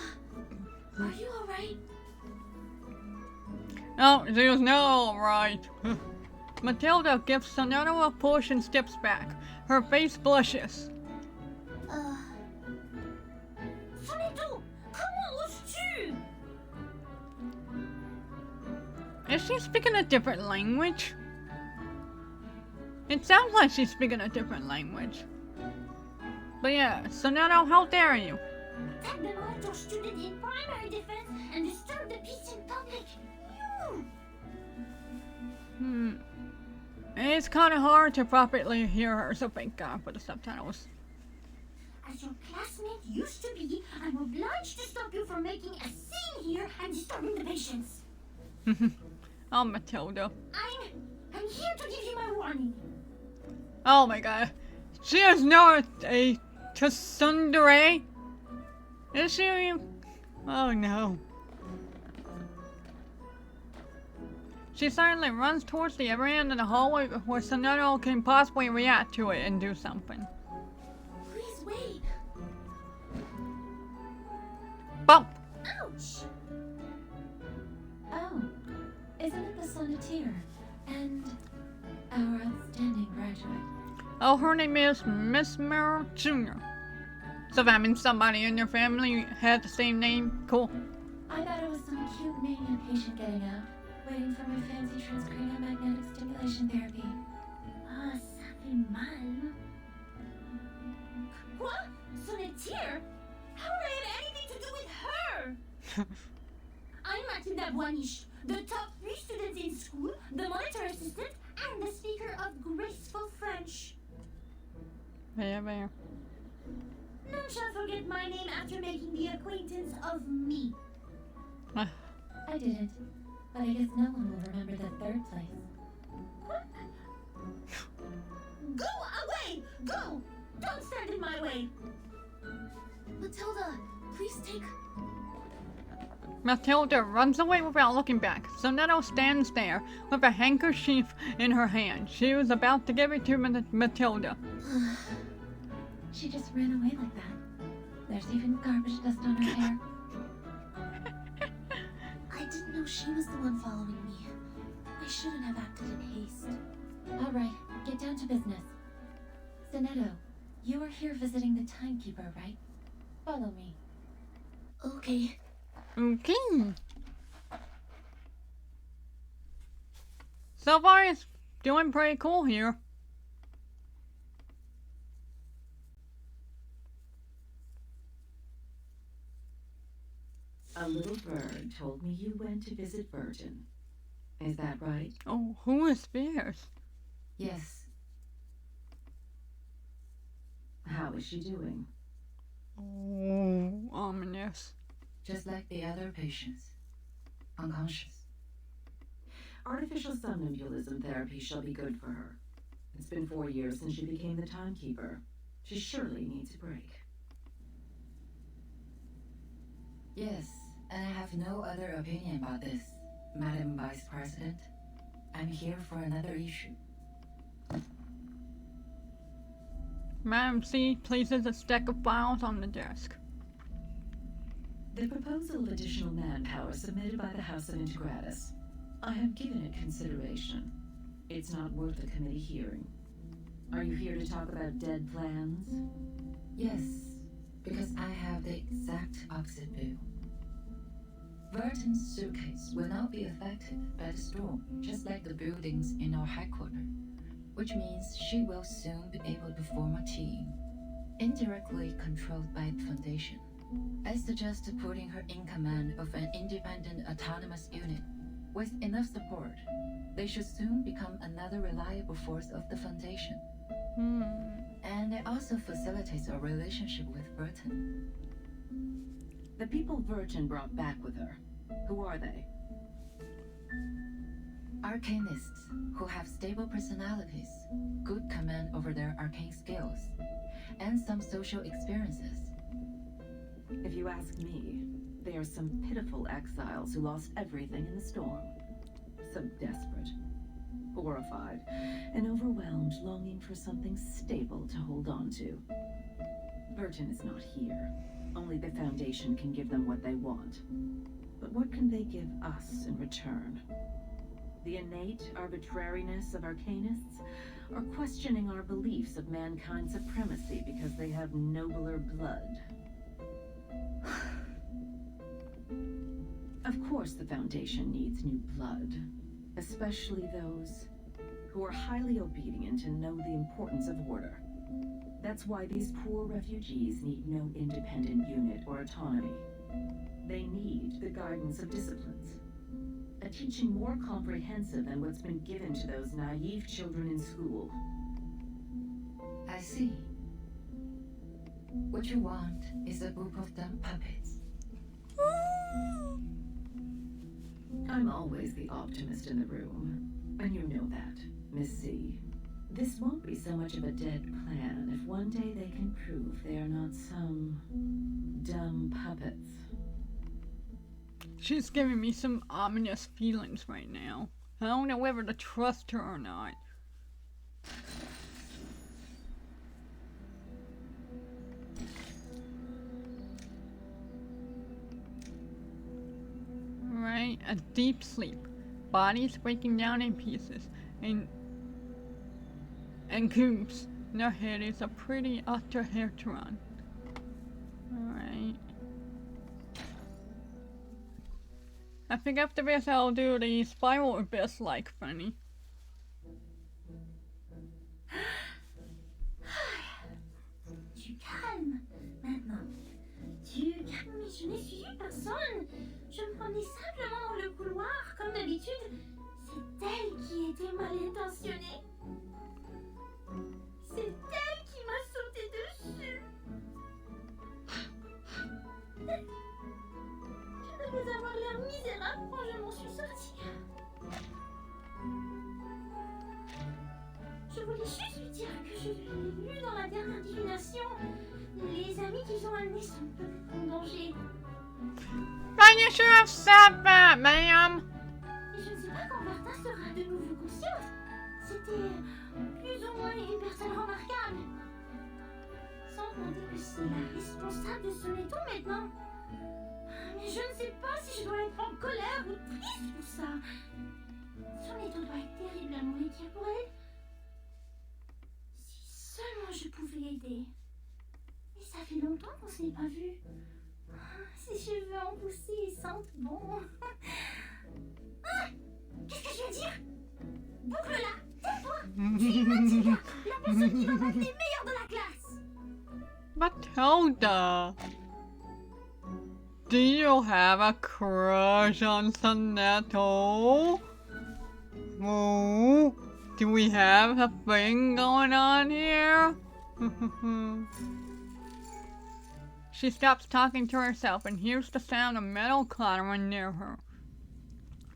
are you alright? Oh, she was not alright. Matilda gives Sonato a push and steps back. Her face blushes. Soneto, comment oses-tu? Is she speaking a different language? It sounds like she's speaking a different language. But yeah, Sonato, how dare you? Tag the monitor student in primary defense and disturb the peace in public. You. It's kind of hard to properly hear her, so thank God for the subtitles. As your classmate used to be, I'm obliged to stop you from making a scene here and disturbing the patients. Oh, Matilda. I'm here to give you my warning. Oh my God. She is not a tsundere. Is she? Oh no. She suddenly runs towards the other end of the hallway before Sonato can possibly react to it and do something. Please wait. Bump! Ouch! Oh, isn't it the Sonneteer? And our outstanding graduate. Oh, her name is Miss Merrill Jr. So that means somebody in your family had the same name? Cool. I thought it was some cute mania patient getting out, waiting for my fancy transcranial magnetic stimulation therapy. Ah, ça fait mal. What? Sonneteer? How would I have anything to do with her? I'm Matilda Boiniche, the top 3 students in school, the monitor assistant, and the speaker of graceful French. There. None shall forget my name after making the acquaintance of me. I didn't, but I guess no one will remember the third place. What? Go away! Go! Don't stand in my way! Matilda, please take... Matilda runs away without looking back. Sonato stands there with a handkerchief in her hand. She was about to give it to Matilda. She just ran away like that. There's even garbage dust on her hair. I didn't know she was the one following me. I shouldn't have acted in haste. All right, get down to business. Sonetto, you were here visiting the timekeeper, right? Follow me. Okay. Okay. So far, it's doing pretty cool here. A little bird told me you went to visit Burton. Is that right? Oh, who is this? Yes. How is she doing? Oh, ominous. Just like the other patients. Unconscious. Artificial somnambulism therapy shall be good for her. It's been 4 years since she became the timekeeper. She surely needs a break. Yes, and I have no other opinion about this, Madam Vice President. I'm here for another issue. Madam C places a stack of files on the desk. The proposal of additional manpower submitted by the House of Integratus. I have given it consideration. It's not worth a committee hearing. Are you here to talk about dead plans? Yes, because I have the exact opposite view. Burton's suitcase will not be affected by the storm, just like the buildings in our headquarters, which means she will soon be able to form a team, indirectly controlled by the Foundation. I suggest putting her in command of an independent autonomous unit. With enough support, they should soon become another reliable force of the Foundation. And it also facilitates our relationship with Burton. The people Burton brought back with her, who are they? Arcanists who have stable personalities, good command over their arcane skills, and some social experiences. If you ask me, they are some pitiful exiles who lost everything in the storm. So desperate, horrified, and overwhelmed, longing for something stable to hold on to. Burton is not here. Only the Foundation can give them what they want. But what can they give us in return? The innate arbitrariness of Arcanists, or questioning our beliefs of mankind's supremacy because they have nobler blood? Of course the Foundation needs new blood, especially those who are highly obedient and know the importance of order. That's why these poor refugees need no independent unit or autonomy. They need the guidance of disciplines, a teaching more comprehensive than what's been given to those naive children in school. I see. What you want is a group of dumb puppets. I'm always the optimist in the room, and you know that, Miss C. This won't be so much of a dead plan if one day they can prove they are not some dumb puppets. She's giving me some ominous feelings right now. I don't know whether to trust her or not. Right, a deep sleep. Bodies breaking down in pieces. And coops. In her head is a pretty octahedron. Alright. I think after this I'll do the spiral abyss like funny. Tu calmes, maintenant. Tu calmes, mais je n'ai suivi personne. Je me promenais simplement dans le couloir, comme d'habitude. C'est elle qui était mal intentionnée. C'est elle qui m'a sauté dessus. Je devais avoir l'air misérable quand je m'en suis sortie. Je voulais juste lui dire que je l'ai lu dans la dernière divination. Les amis qu'ils ont amenés sont peut-être en danger. And you should have said that, ma'am. Et je ne sais pas quand Martha sera de nouveau consciente. C'était plus ou moins une personne remarquable. Sans compter que c'est la responsable de ce métaux maintenant. Mais je ne sais pas si je dois être en colère ou triste pour ça. Son étau doit être terriblement inquiet pour elle. Si seulement je pouvais aider. Et ça fait longtemps qu'on ne s'est pas vu. Ses cheveux ont poussé et sentent bon. Ah, qu'est-ce que je veux dire? Boucle-la, tais-toi. Tu es Mathilda, la personne qui va battre les meilleurs de la classe. Matilda, do you have a crush on Sonetto? Oh, do we have a thing going on here? She stops talking to herself and hears the sound of metal clattering near her.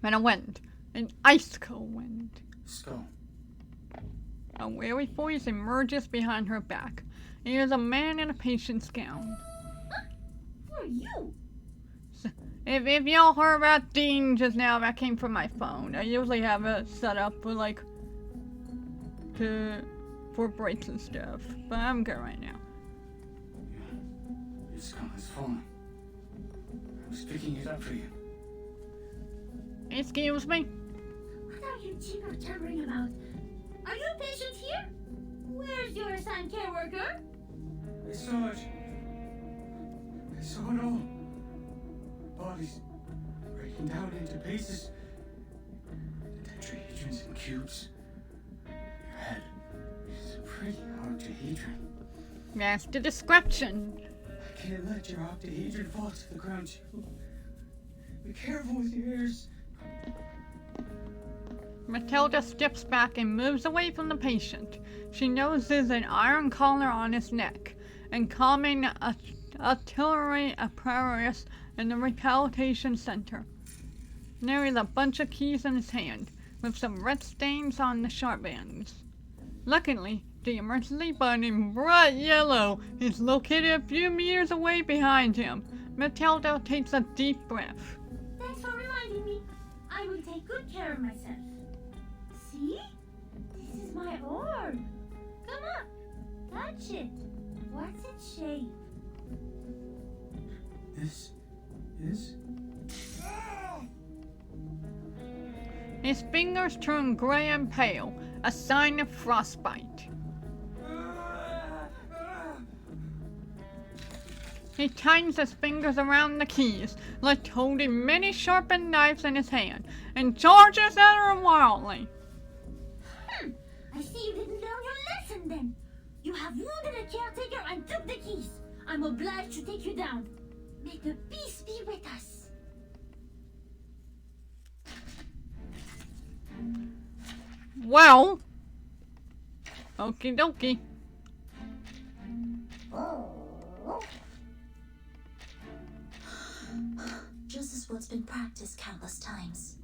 Then a wind, an ice cold wind. Skull. A weary voice emerges behind her back. It is a man in a patient's gown. Who are you? If y'all heard about Dean just now, that came from my phone. I usually have it set up for like for breaks and stuff, but I'm good right now. Your skull has fallen. I was picking it up for you. Excuse me? you jibber-jabbering about? Are you a patient here? Where's your assigned care worker? I saw it. I saw it all. Bodies breaking down into pieces. The tetrahedrons in cubes. Your head is a pretty octahedron. That's the description. I can't let your octahedron fall to the ground, too. Be careful with your ears. Matilda steps back and moves away from the patient. She notices an iron collar on his neck and common artillery apparatus in the rehabilitation center. There is a bunch of keys in his hand, with some red stains on the sharp ends. Luckily, the emergency button in bright yellow is located a few meters away behind him. Matilda takes a deep breath. Thanks for reminding me. I will take good care of myself. See? This is my orb. Come up. Touch it. What's its shape? This is... His fingers turn gray and pale, a sign of frostbite. He tightens his fingers around the keys, like holding many sharpened knives in his hand, and charges at her wildly. I see you didn't learn your lesson then. You have wounded a caretaker and took the keys. I'm obliged to take you down. May the peace be with us. Well, okie dokie. Just as what's been practiced countless times.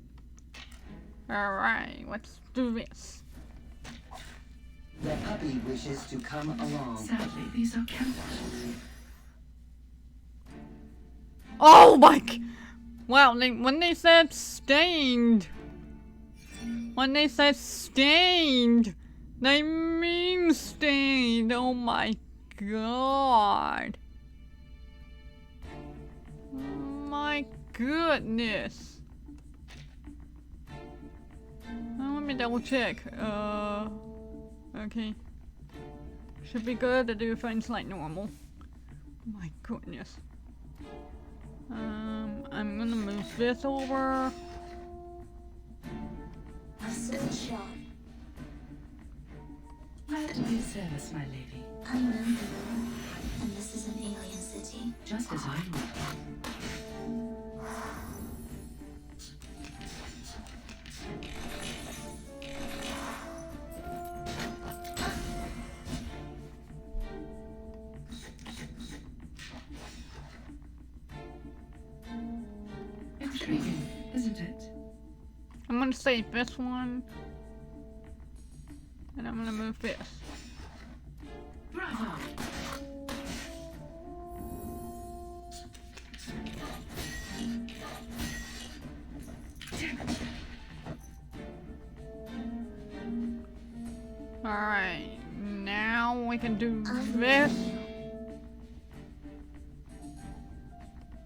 Alright, let's do this. The puppy wishes to come along. Sadly, these are camouflages. Oh my wow, when they said stained, they mean stained. Oh my god. My goodness. Let me double check. Okay. Should be good to do things like normal. My goodness. I'm gonna move this over. A sword shot. Glad to be of service, my lady. I'm an emperor, and this is an alien city. Just as I would. Intriguing, isn't it? I'm gonna save this one. And I'm gonna move this. Bravo! Alright, now we can do this.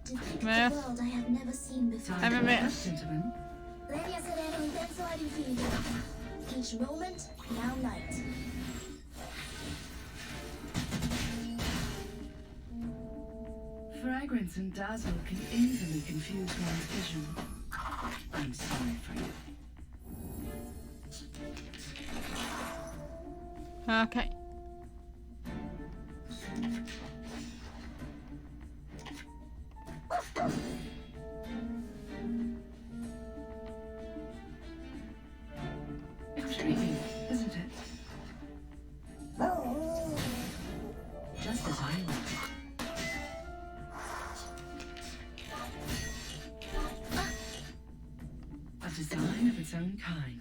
Depict This. a world I have never seen before. I'm a mess. Gentlemen. Each moment, now night. Fragrance and dazzle can easily confuse one's vision. I'm sorry for you. Okay. Intriguing, isn't it? Just as I would. A design of its own kind.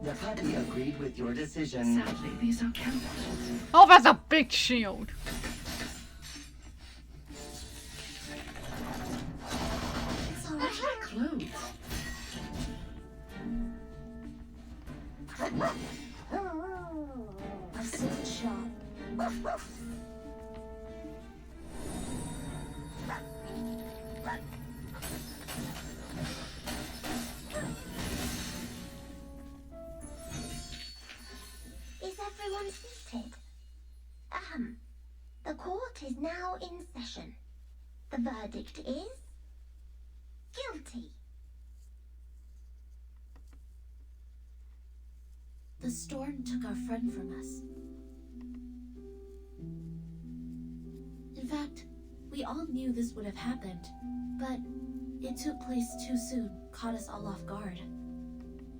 The puppy agreed with your decision. Sadly, these are camouflages. Oh, that's a big shield. It's all What right. are clothes? A sword shot. now in session. The verdict is guilty. The storm took our friend from us. In fact, we all knew this would have happened, but it took place too soon, caught us all off guard.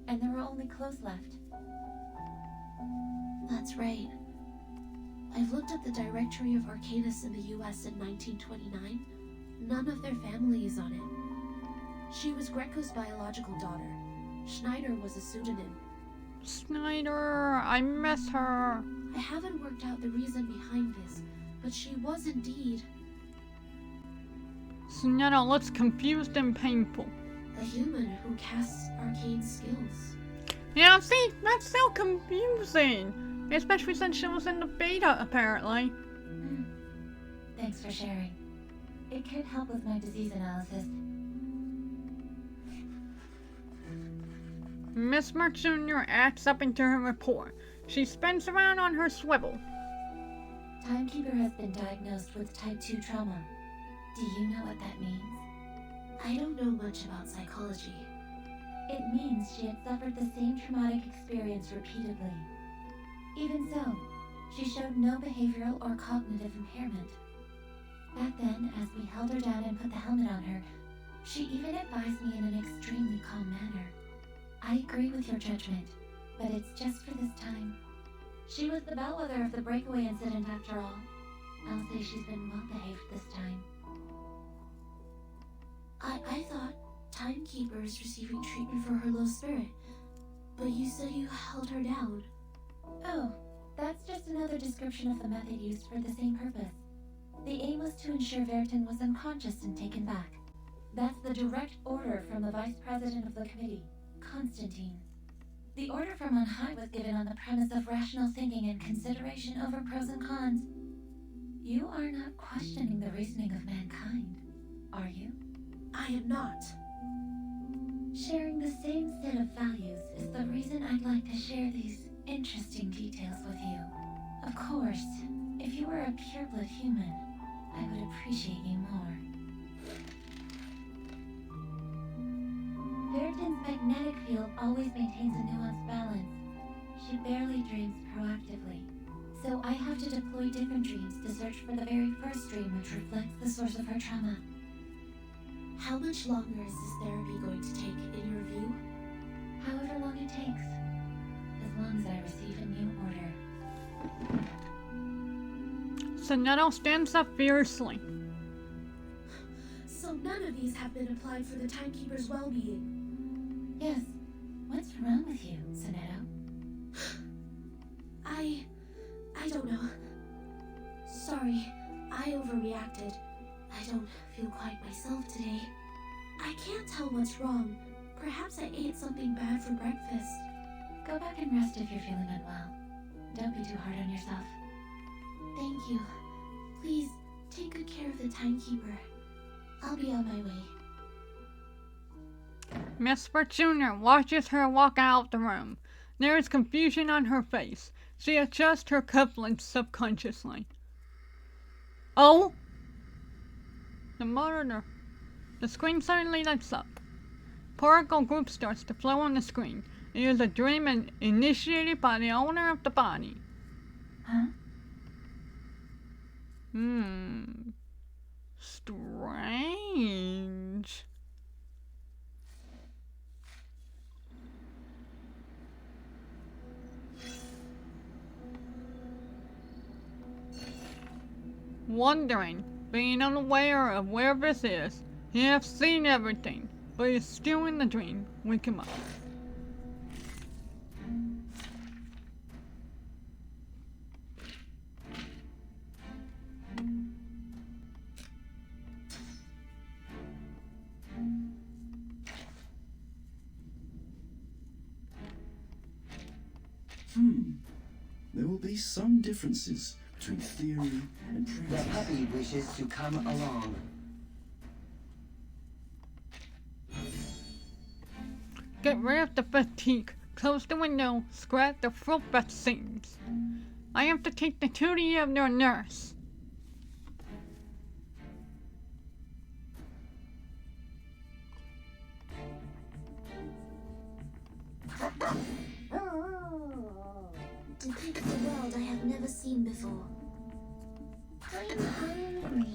And there were only clothes left. That's right. I've looked at the directory of Arcanists in the US in 1929. None of their family is on it. She was Greco's biological daughter. Schneider was a pseudonym. Snyder, I miss her. I haven't worked out the reason behind this, but she was indeed So now looks confused and painful. a human who casts arcane skills. Yeah, see, that's so confusing. Especially since she was in the beta, apparently. Thanks for sharing. It could help with my disease analysis. Miss Mark Jr. acts up into her report. She spins around on her swivel. Timekeeper has been diagnosed with type 2 trauma. Do you know what that means? I don't know much about psychology. It means she had suffered the same traumatic experience repeatedly. Even so, she showed no behavioral or cognitive impairment. Back then, as we held her down and put the helmet on her, she even advised me in an extremely calm manner. I agree with your judgment, but it's just for this time. She was the bellwether of the breakaway incident after all. I'll say she's been well behaved this time. I thought Timekeeper is receiving treatment for her low spirit, but you said you held her down. Oh, that's just another description of the method used for the same purpose. The aim was to ensure Verton was unconscious and taken back. That's the direct order from the Vice President of the Committee, Constantine. The order from on high was given on the premise of rational thinking and consideration over pros and cons. You are not questioning the reasoning of mankind, are you? I am not. Sharing the same set of values is the reason I'd like to share these interesting details with you. Of course, if you were a pureblood human, I would appreciate you more. Verton's magnetic field always maintains a nuanced balance. She barely dreams proactively. So I have to deploy different dreams to search for the very first dream which reflects the source of her trauma. How much longer is this therapy going to take, in your view? However long it takes. As long as I receive a new order. Sonetto stands up fiercely. So none of these have been applied for the Timekeeper's well-being? Yes. What's wrong with you, Sonetto? I don't know. Sorry, I overreacted. I don't feel quite myself today. I can't tell what's wrong. Perhaps I ate something bad for breakfast. Go back and rest if you're feeling unwell. Don't be too hard on yourself. Thank you. Please, take good care of the Timekeeper. I'll be on my way. Miss Mark Jr. watches her walk out the room. There is confusion on her face. She adjusts her cufflinks subconsciously. Oh! The monitor. The screen suddenly lights up. Particle group starts to flow on the screen. It is a dream initiated by the owner of the body. Huh? Strange. Wondering, being unaware of where this is, he has seen everything, but is still in the dream. Wake him up. There will be some differences between theory and The practice. puppy wishes to come along. Get rid of the fatigue. Close the window. Scrap the fruit that seams. I have to take the duty of your nurse. seen before. I'm hungry.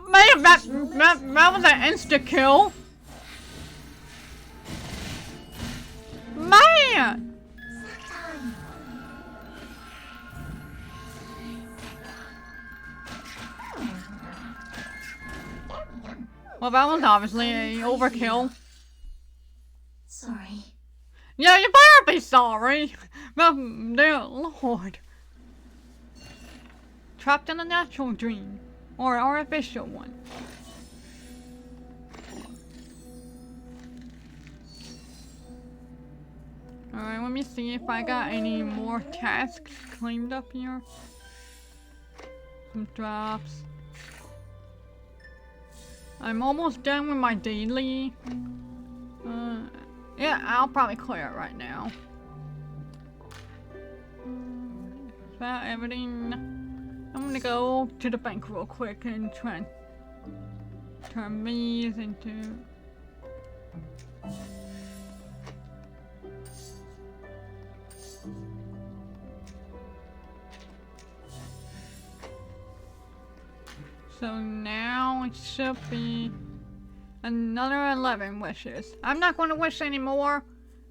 Man, that was an insta kill. Man. Well, that was obviously a overkill. Sorry. Yeah, you better be sorry. But, dear Lord. Trapped in a natural dream. Or an artificial one. Alright, let me see if I got any more tasks claimed up here. Some drops. I'm almost done with my daily. Yeah, I'll probably clear it right now. That's about everything. I'm gonna go to the bank real quick and try and turn these into... So now it should be another 11 wishes. I'm not going to wish anymore.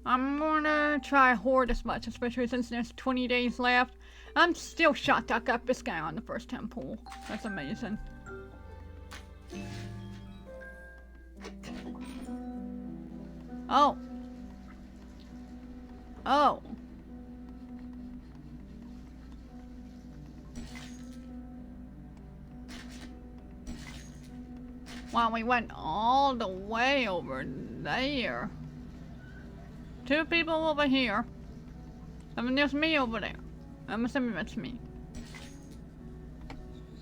I'm going to try hoard as much, especially since there's 20 days left. I'm still shocked I got this guy on the first temple. That's amazing. Oh. Oh. Wow, we went all the way over there. 2 people over here. I mean, there's me over there. I'm assuming that's me.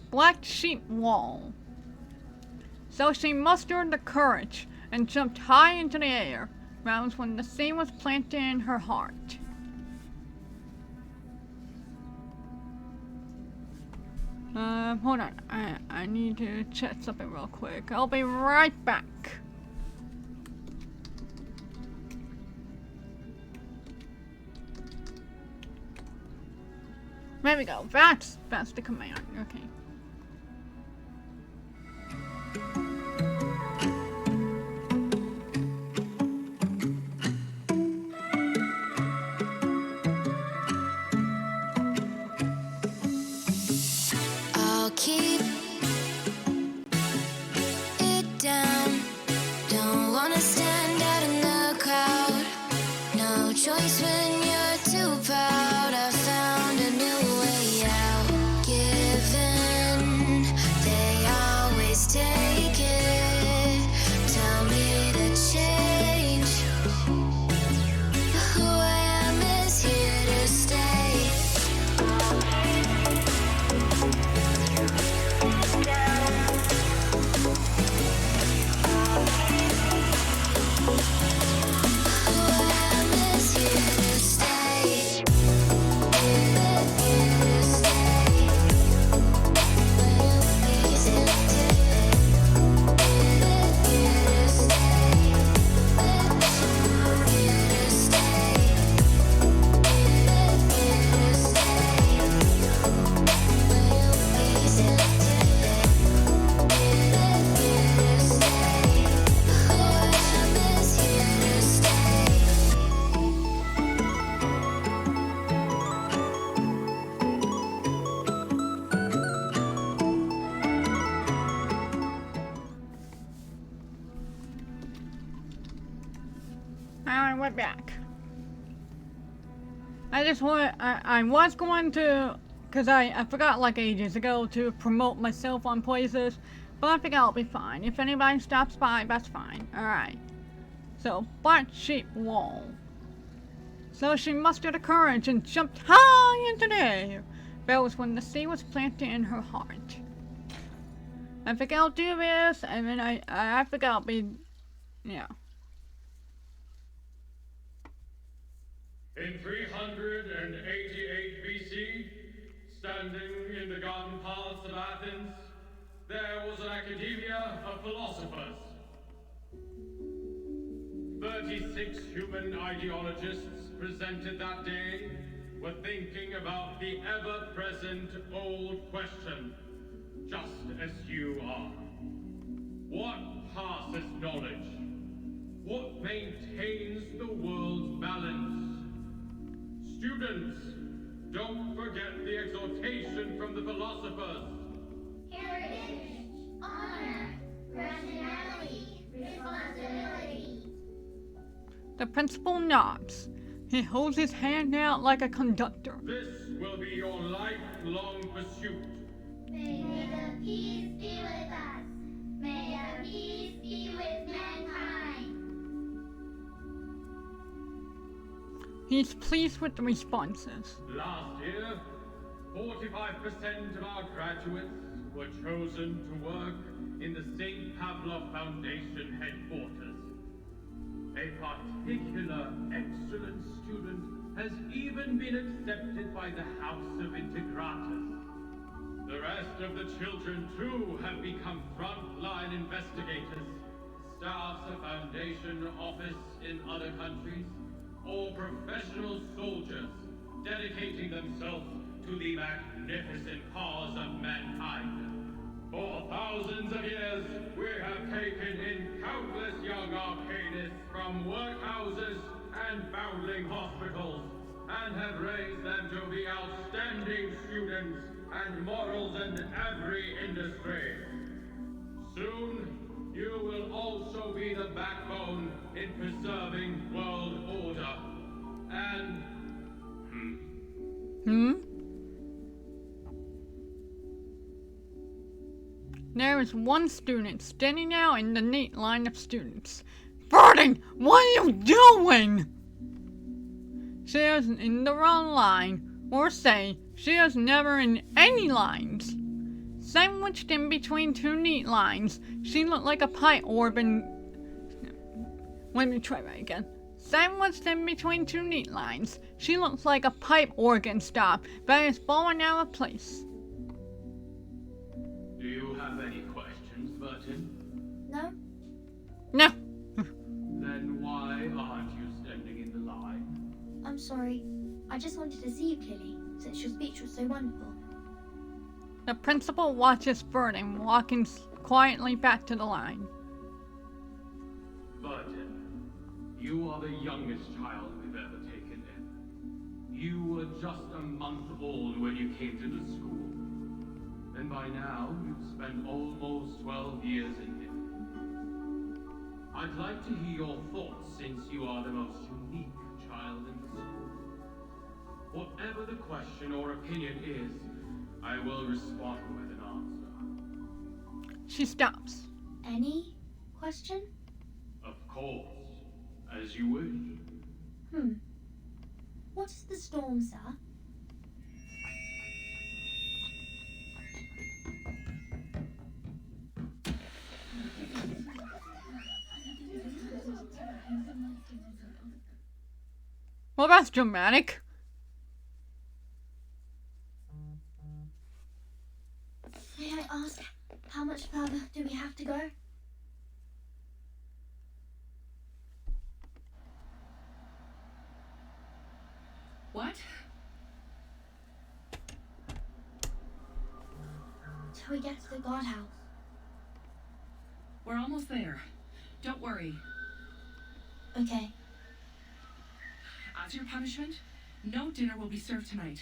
Black sheep wall. So she mustered the courage and jumped high into the air. That was when the seed was planted in her heart. Hold on. I need to check something real quick. I'll be right back. There we go. That's the command. Okay. I'll keep it down. Don't wanna stand out in the crowd. No choice when you're too proud. I found a new way out. Given they always take it. Tell me to change. Who I am is here to stay. Alright, we're back. I was going to, cause I forgot like ages ago to promote myself on places, but I think I'll be fine. If anybody stops by, that's fine. Alright. So, Black Sheep Wall. So she mustered the courage and jumped high into the air. That was when the seed was planted in her heart. I think I'll do this, and then I think I'll be, yeah. In 388 BC, standing in the garden paths of Athens, there was an academia of philosophers. 36 human ideologists presented that day were thinking about the ever-present old question, just as you are. What passes knowledge? What maintains the world's balance? Students, don't forget the exhortation from the philosophers. Heritage, honor, rationality, responsibility. The principal nods. He holds his hand out like a conductor. This will be your lifelong pursuit. May the peace be with us. May the peace be with mankind. He's pleased with the responses. Last year, 45% of our graduates were chosen to work in the St. Pavlov Foundation headquarters. A particular excellent student has even been accepted by the House of Integratus. The rest of the children, too, have become frontline investigators, staffs a foundation office in other countries, or professional soldiers dedicating themselves to the magnificent cause of mankind. For thousands of years, we have taken in countless young arcanists from workhouses and foundling hospitals, and have raised them to be outstanding students and models in every industry. Soon, you will also be the backbone in preserving world order. And... There is one student standing out in the neat line of students. Birding, what are you doing? She is in the wrong line, or say, she is never in any lines. Sandwiched in between two neat lines, she looked like a pipe organ. Let me try that again. Sandwiched in between two neat lines, she looks like a pipe organ stop that is falling out of place. do you have any questions, Burton? No? No. Then why aren't you standing in the line? I'm sorry. I just wanted to see you clearly, since your speech was so wonderful. The principal watches Burton walking quietly back to the line. Burton, you are the youngest child we've ever taken in. You were just a month old when you came to the school. And by now, you've spent almost 12 years in it. I'd like to hear your thoughts since you are the most unique child in the school. Whatever the question or opinion is, I will respond with an answer. She stops. Any question? Of course, as you wish. What is the storm, sir? Well, that's dramatic. May I ask, how much further do we have to go? What? Till we get to the guardhouse. We're almost there. Don't worry. Okay. As your punishment, no dinner will be served tonight.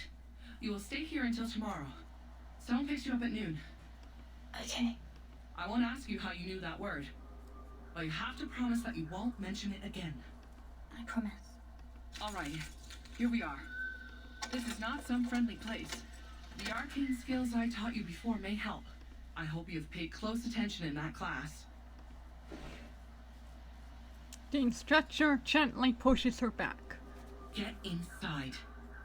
You will stay here until tomorrow. Someone picks you up at noon. Okay. I won't ask you how you knew that word, but you have to promise that you won't mention it again. I promise. All right, here we are. This is not some friendly place. The arcane skills I taught you before may help. I hope you have paid close attention in that class. The instructor gently pushes her back. Get inside.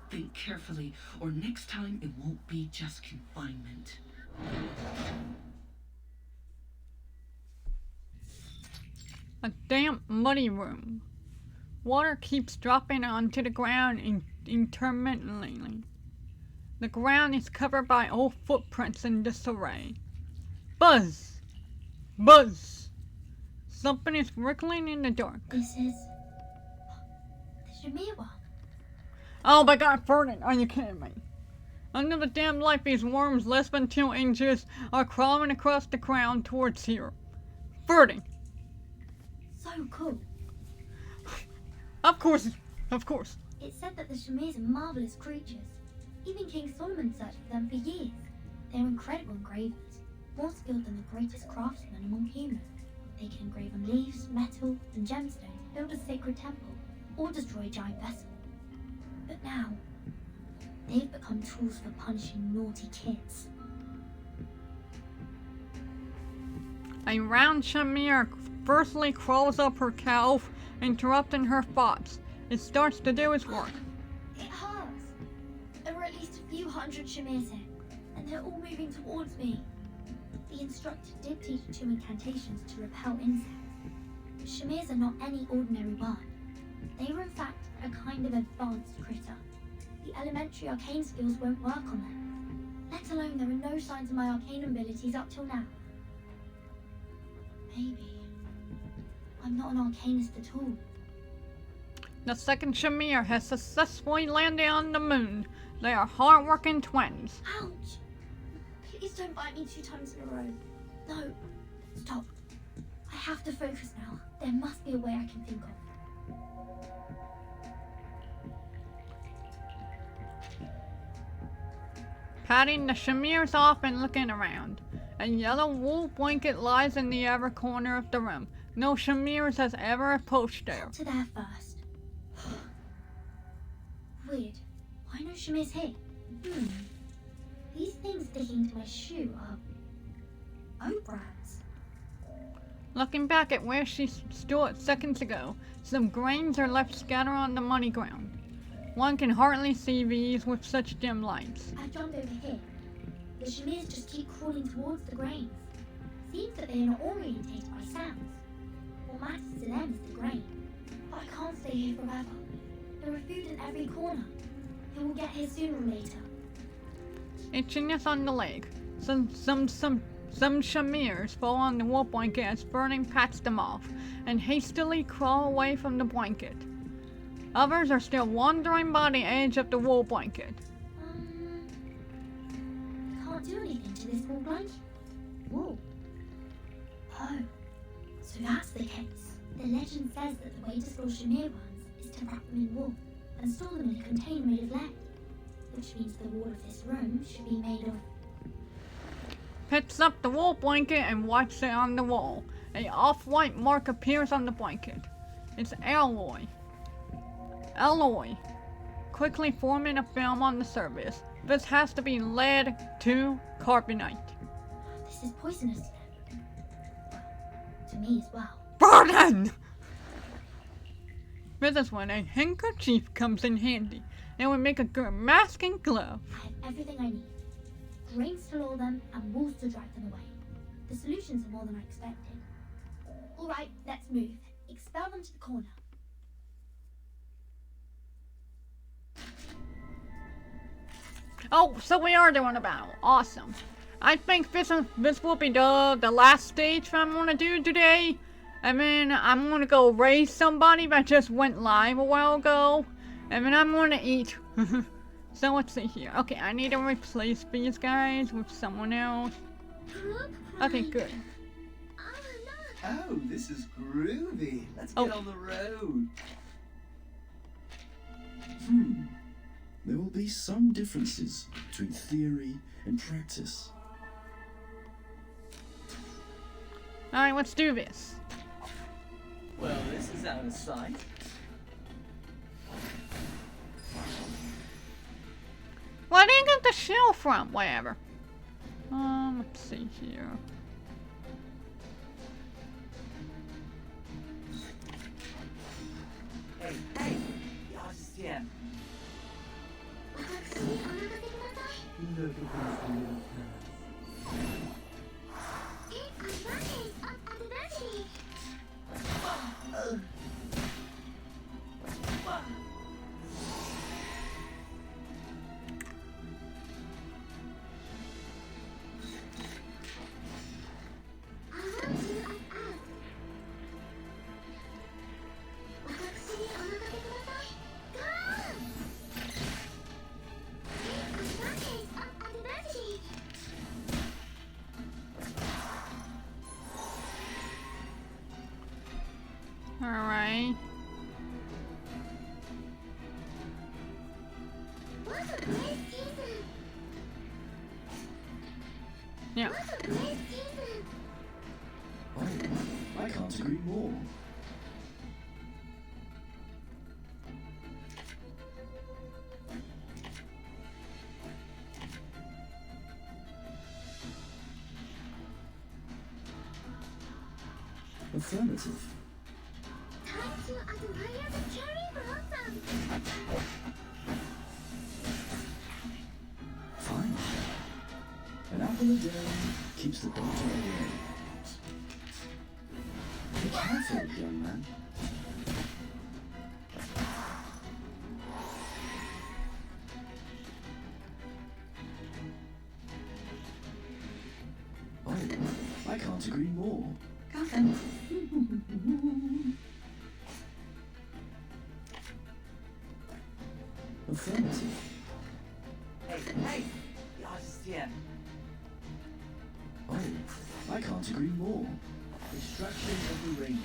Think carefully, or next time it won't be just confinement. A damp, muddy room. Water keeps dropping onto the ground intermittently. The ground is covered by old footprints in disarray. Buzz! Buzz! Something is wriggling in the dark. This is the Shamir one. Oh my god, Vernon, are you kidding me? Under the damn light, these worms less than 2 inches are crawling across the ground towards here. Vernon! So cool. Of course. It said that the Shamirs are marvelous creatures. Even King Solomon searched for them for years. They're incredible engravers, more skilled than the greatest craftsmen among humans. They can engrave on leaves, metal, and gemstones, build a sacred temple, or destroy a giant vessel. But now, they've become tools for punishing naughty kids. A round Shamir firstly crawls up her calf, interrupting her thoughts. It starts to do its work. It hurts. There were at least a few hundred Shamirs here, and they're all moving towards me. The instructor did teach 2 incantations to repel insects. Shamirs are not any ordinary one. They were in fact a kind of advanced critter. The elementary arcane skills won't work on them. Let alone there are no signs of my arcane abilities up till now. Maybe I'm not an arcanist at all. The second Shamir has successfully landed on the moon. They are hard-working twins. Ouch! Please don't bite me 2 times in a row. No, stop. I have to focus now. There must be a way I can think of. Patting the Shamirs off and looking around. A yellow wool blanket lies in the other corner of the room. No Shamirs has ever approached there. To there first. Weird. Why no Shamirs here? These things sticking to my shoe are oat brands. Looking back at where she stood seconds ago, some grains are left scattered on the muddy ground. One can hardly see these with such dim lights. I've jumped over here. The Shamirs just keep crawling towards the grains. Seems that they are not orientated by sounds. What matters to them is the grain. But I can't stay here forever. There are food in every corner. They will get here sooner or later. Itchiness on the leg. Some Shamirs fall on the wool blanket as Vernon pats them off, and hastily crawl away from the blanket. Others are still wandering by the edge of the wool blanket. Can't do anything to this wool blanket. Wool. Oh, so that's the case. The legend says that the way to store Shamir ones is to wrap them in wool and store them in a container made of lead, which means the wall of this room should be made of... Picks up the wool blanket and wipes it on the wall. A off-white mark appears on the blanket. It's alloy. Quickly forming a film on the surface. This has to be lead 2 carbonate. This is poisonous to them. To me as well. Vernon! This is when a handkerchief comes in handy. It would make a good mask and glove. I have everything I need. Grains to lure them and walls to drag them away. The solutions are more than I expected. Alright, let's move. Expel them to the corner. Oh, so we are doing a battle. Awesome. I think this will be the last stage that I'm gonna do today. And then I'm gonna go raise somebody that just went live a while ago. And then I'm gonna eat. So let's see here. Okay, I need to replace these guys with someone else. Okay, good. Oh, this is groovy. Let's get on the road. There will be some differences between theory and practice. Alright, let's do this. Well, this is out of sight. Where did you get the shell from? Whatever. Let's see here. Hey, yeah. Yeah. Oh, I can't agree more. Affirmative. Time to admire the cherry blossom. Fine. An apple a day keeps the doctor away. Be careful, young man. Oh, I can't agree more. Gotham. Affirmative. Hey, yeah. Oh, I can't agree more. Destruction of the rainbow.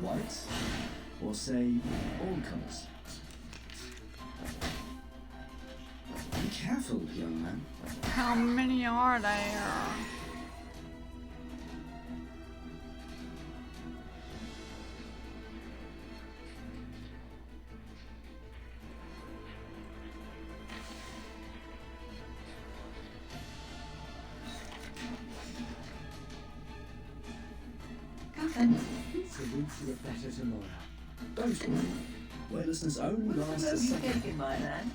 White, or say, all colors. Be careful, young man. How many are there? Gotham. Salute to a better tomorrow. Don't worry. Weightlessness only lasts a Have you second. taken my hand?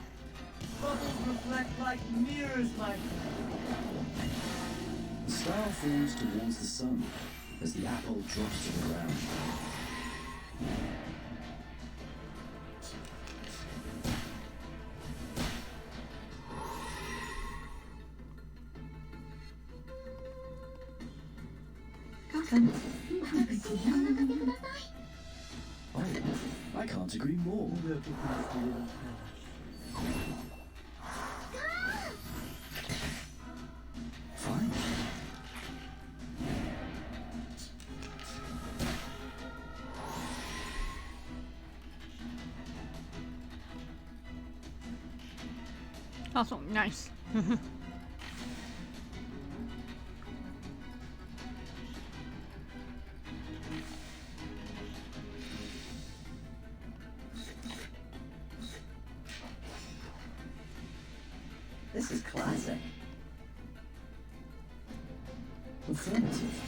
Bubbles reflect like mirrors, my friend. The star falls towards the sun as the apple drops to the ground. Gotham. Oh, I can't agree more. Fine. Also nice. This is classic. Affirmative.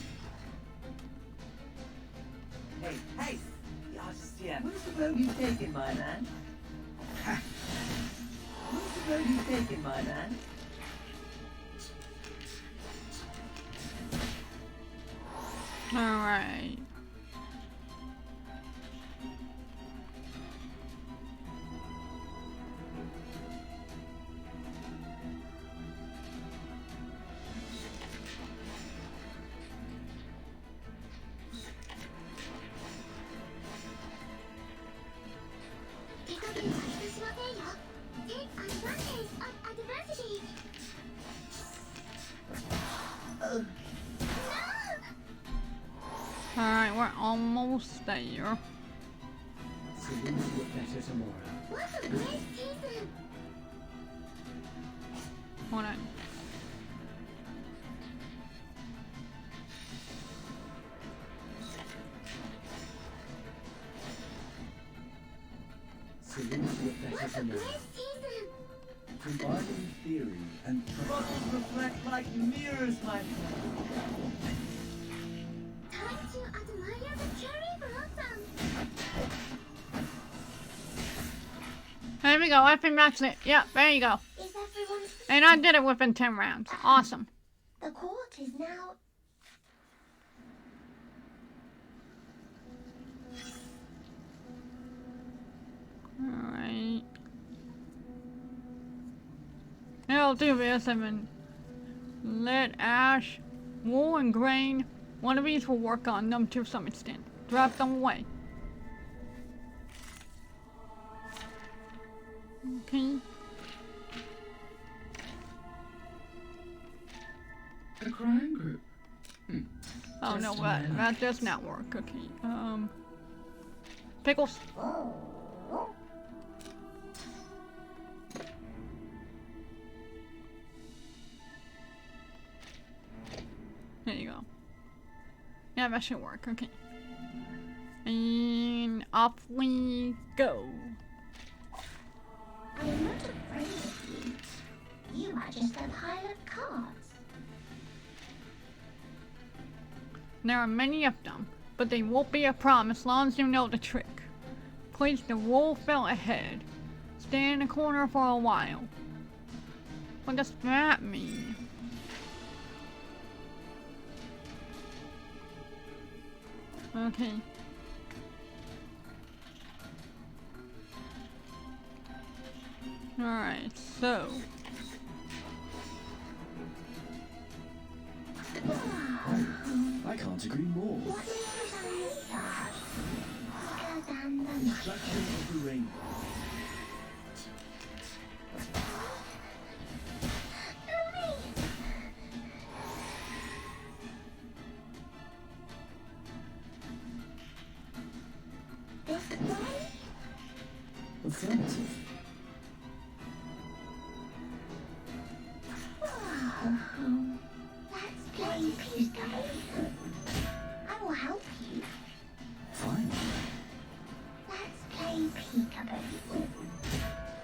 Hey, yeah. Where's the road you've taken, my man? Where's the road you've taken, my man? Alright. Take advantage of adversity. Alright, we're almost there. Salute to a better tomorrow. What a great season. Hold on. Salute to a better tomorrow. Combining theory and bubbles reflect like mirrors, my friend. Time to admire the cherry blossom. There we go, I think that's it. Yeah, there you go. Is everyone sleeping? And I did it within 10 rounds. Awesome. The court is now. Alright. I'll do this and then lead, ash, wool, and grain. One of these will work on them to some extent. Drop them away. Okay. A crime group. Oh no, Just that my luck. does not work. Okay. Pickles. There you go. Yeah, that should work. Okay. And off we go. I'm not afraid of you. You are just a pile of cards. There are many of them, but they won't be a problem as long as you know the trick. Place the roll fell ahead. Stay in the corner for a while. What does that mean? Okay. Alright, so. I can't agree more. Reflection of the rainbow. Affirmative. Let's play peekaboo. I will help you. Fine. Let's play peekaboo.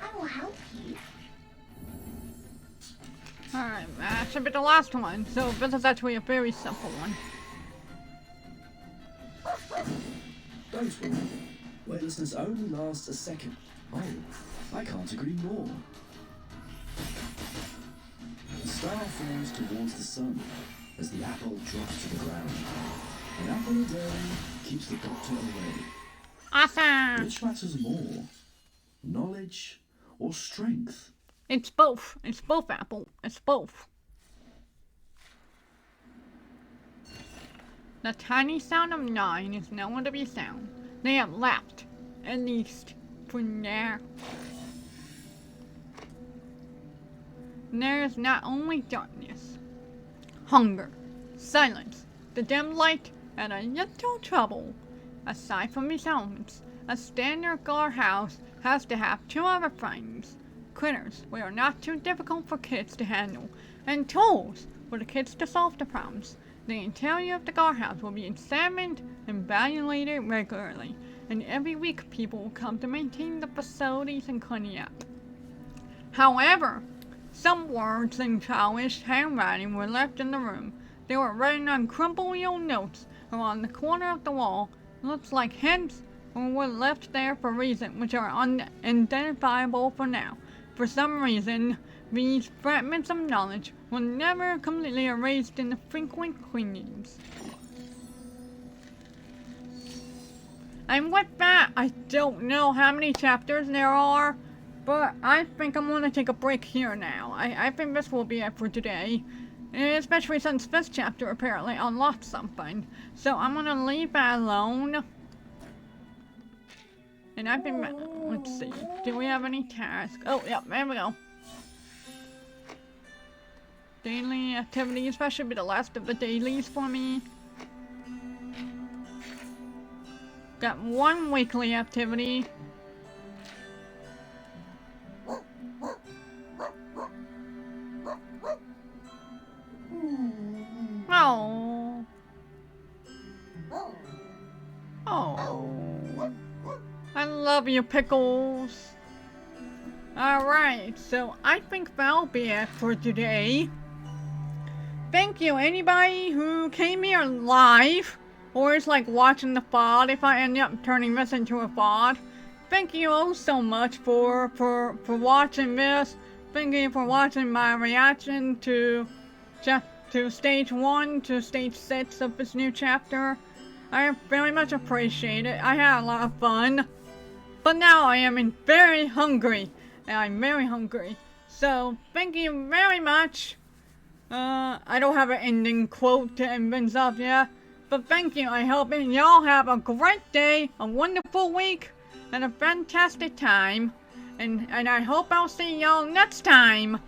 I will help you. Alright, that should be the last one. So this is actually a very simple one. Don't worry. Weightlessness only lasts a second. Oh, I can't agree more. The star falls towards the sun as the apple drops to the ground. An apple a day keeps the doctor away. Awesome! Which matters more? Knowledge or strength? It's both. It's both, Apple. It's both. The tiny sound of 9 is nowhere to be found. They have left. At least for now. There is not only darkness, hunger, silence, the dim light, and a little trouble. Aside from these elements, a standard guardhouse has to have 2 other things. Critters which are not too difficult for kids to handle, and tools for the kids to solve the problems. The interior of the guardhouse will be examined and evaluated regularly, and every week people will come to maintain the facilities and cleaning up. However, some words in childish handwriting were left in the room. They were written on crumpled old notes around the corner of the wall. Looks like hints or were left there for reasons which are unidentifiable for now. For some reason, these fragments of knowledge were never completely erased in the frequent cleanings. And with that, I don't know how many chapters there are, but I think I'm gonna take a break here now. I think this will be it for today, especially since this chapter apparently unlocked something. So I'm gonna leave that alone. And I think, let's see, do we have any tasks? Oh, yeah, there we go. Daily activities, that should be the last of the dailies for me. Got 1 weekly activity. Oh. Oh. I love you, Pickles. Alright, so I think that'll be it for today. Thank you, anybody who came here live, or is like watching the VOD if I end up turning this into a VOD. Thank you all so much for watching this. Thank you for watching my reaction to stage 1 to stage 6 of this new chapter. I very much appreciate it. I had a lot of fun. But now I am very hungry. And I'm very hungry. So, thank you very much. I don't have an ending quote to end things up yet. But thank you. I hope y'all have a great day, a wonderful week, and a fantastic time. And I hope I'll see y'all next time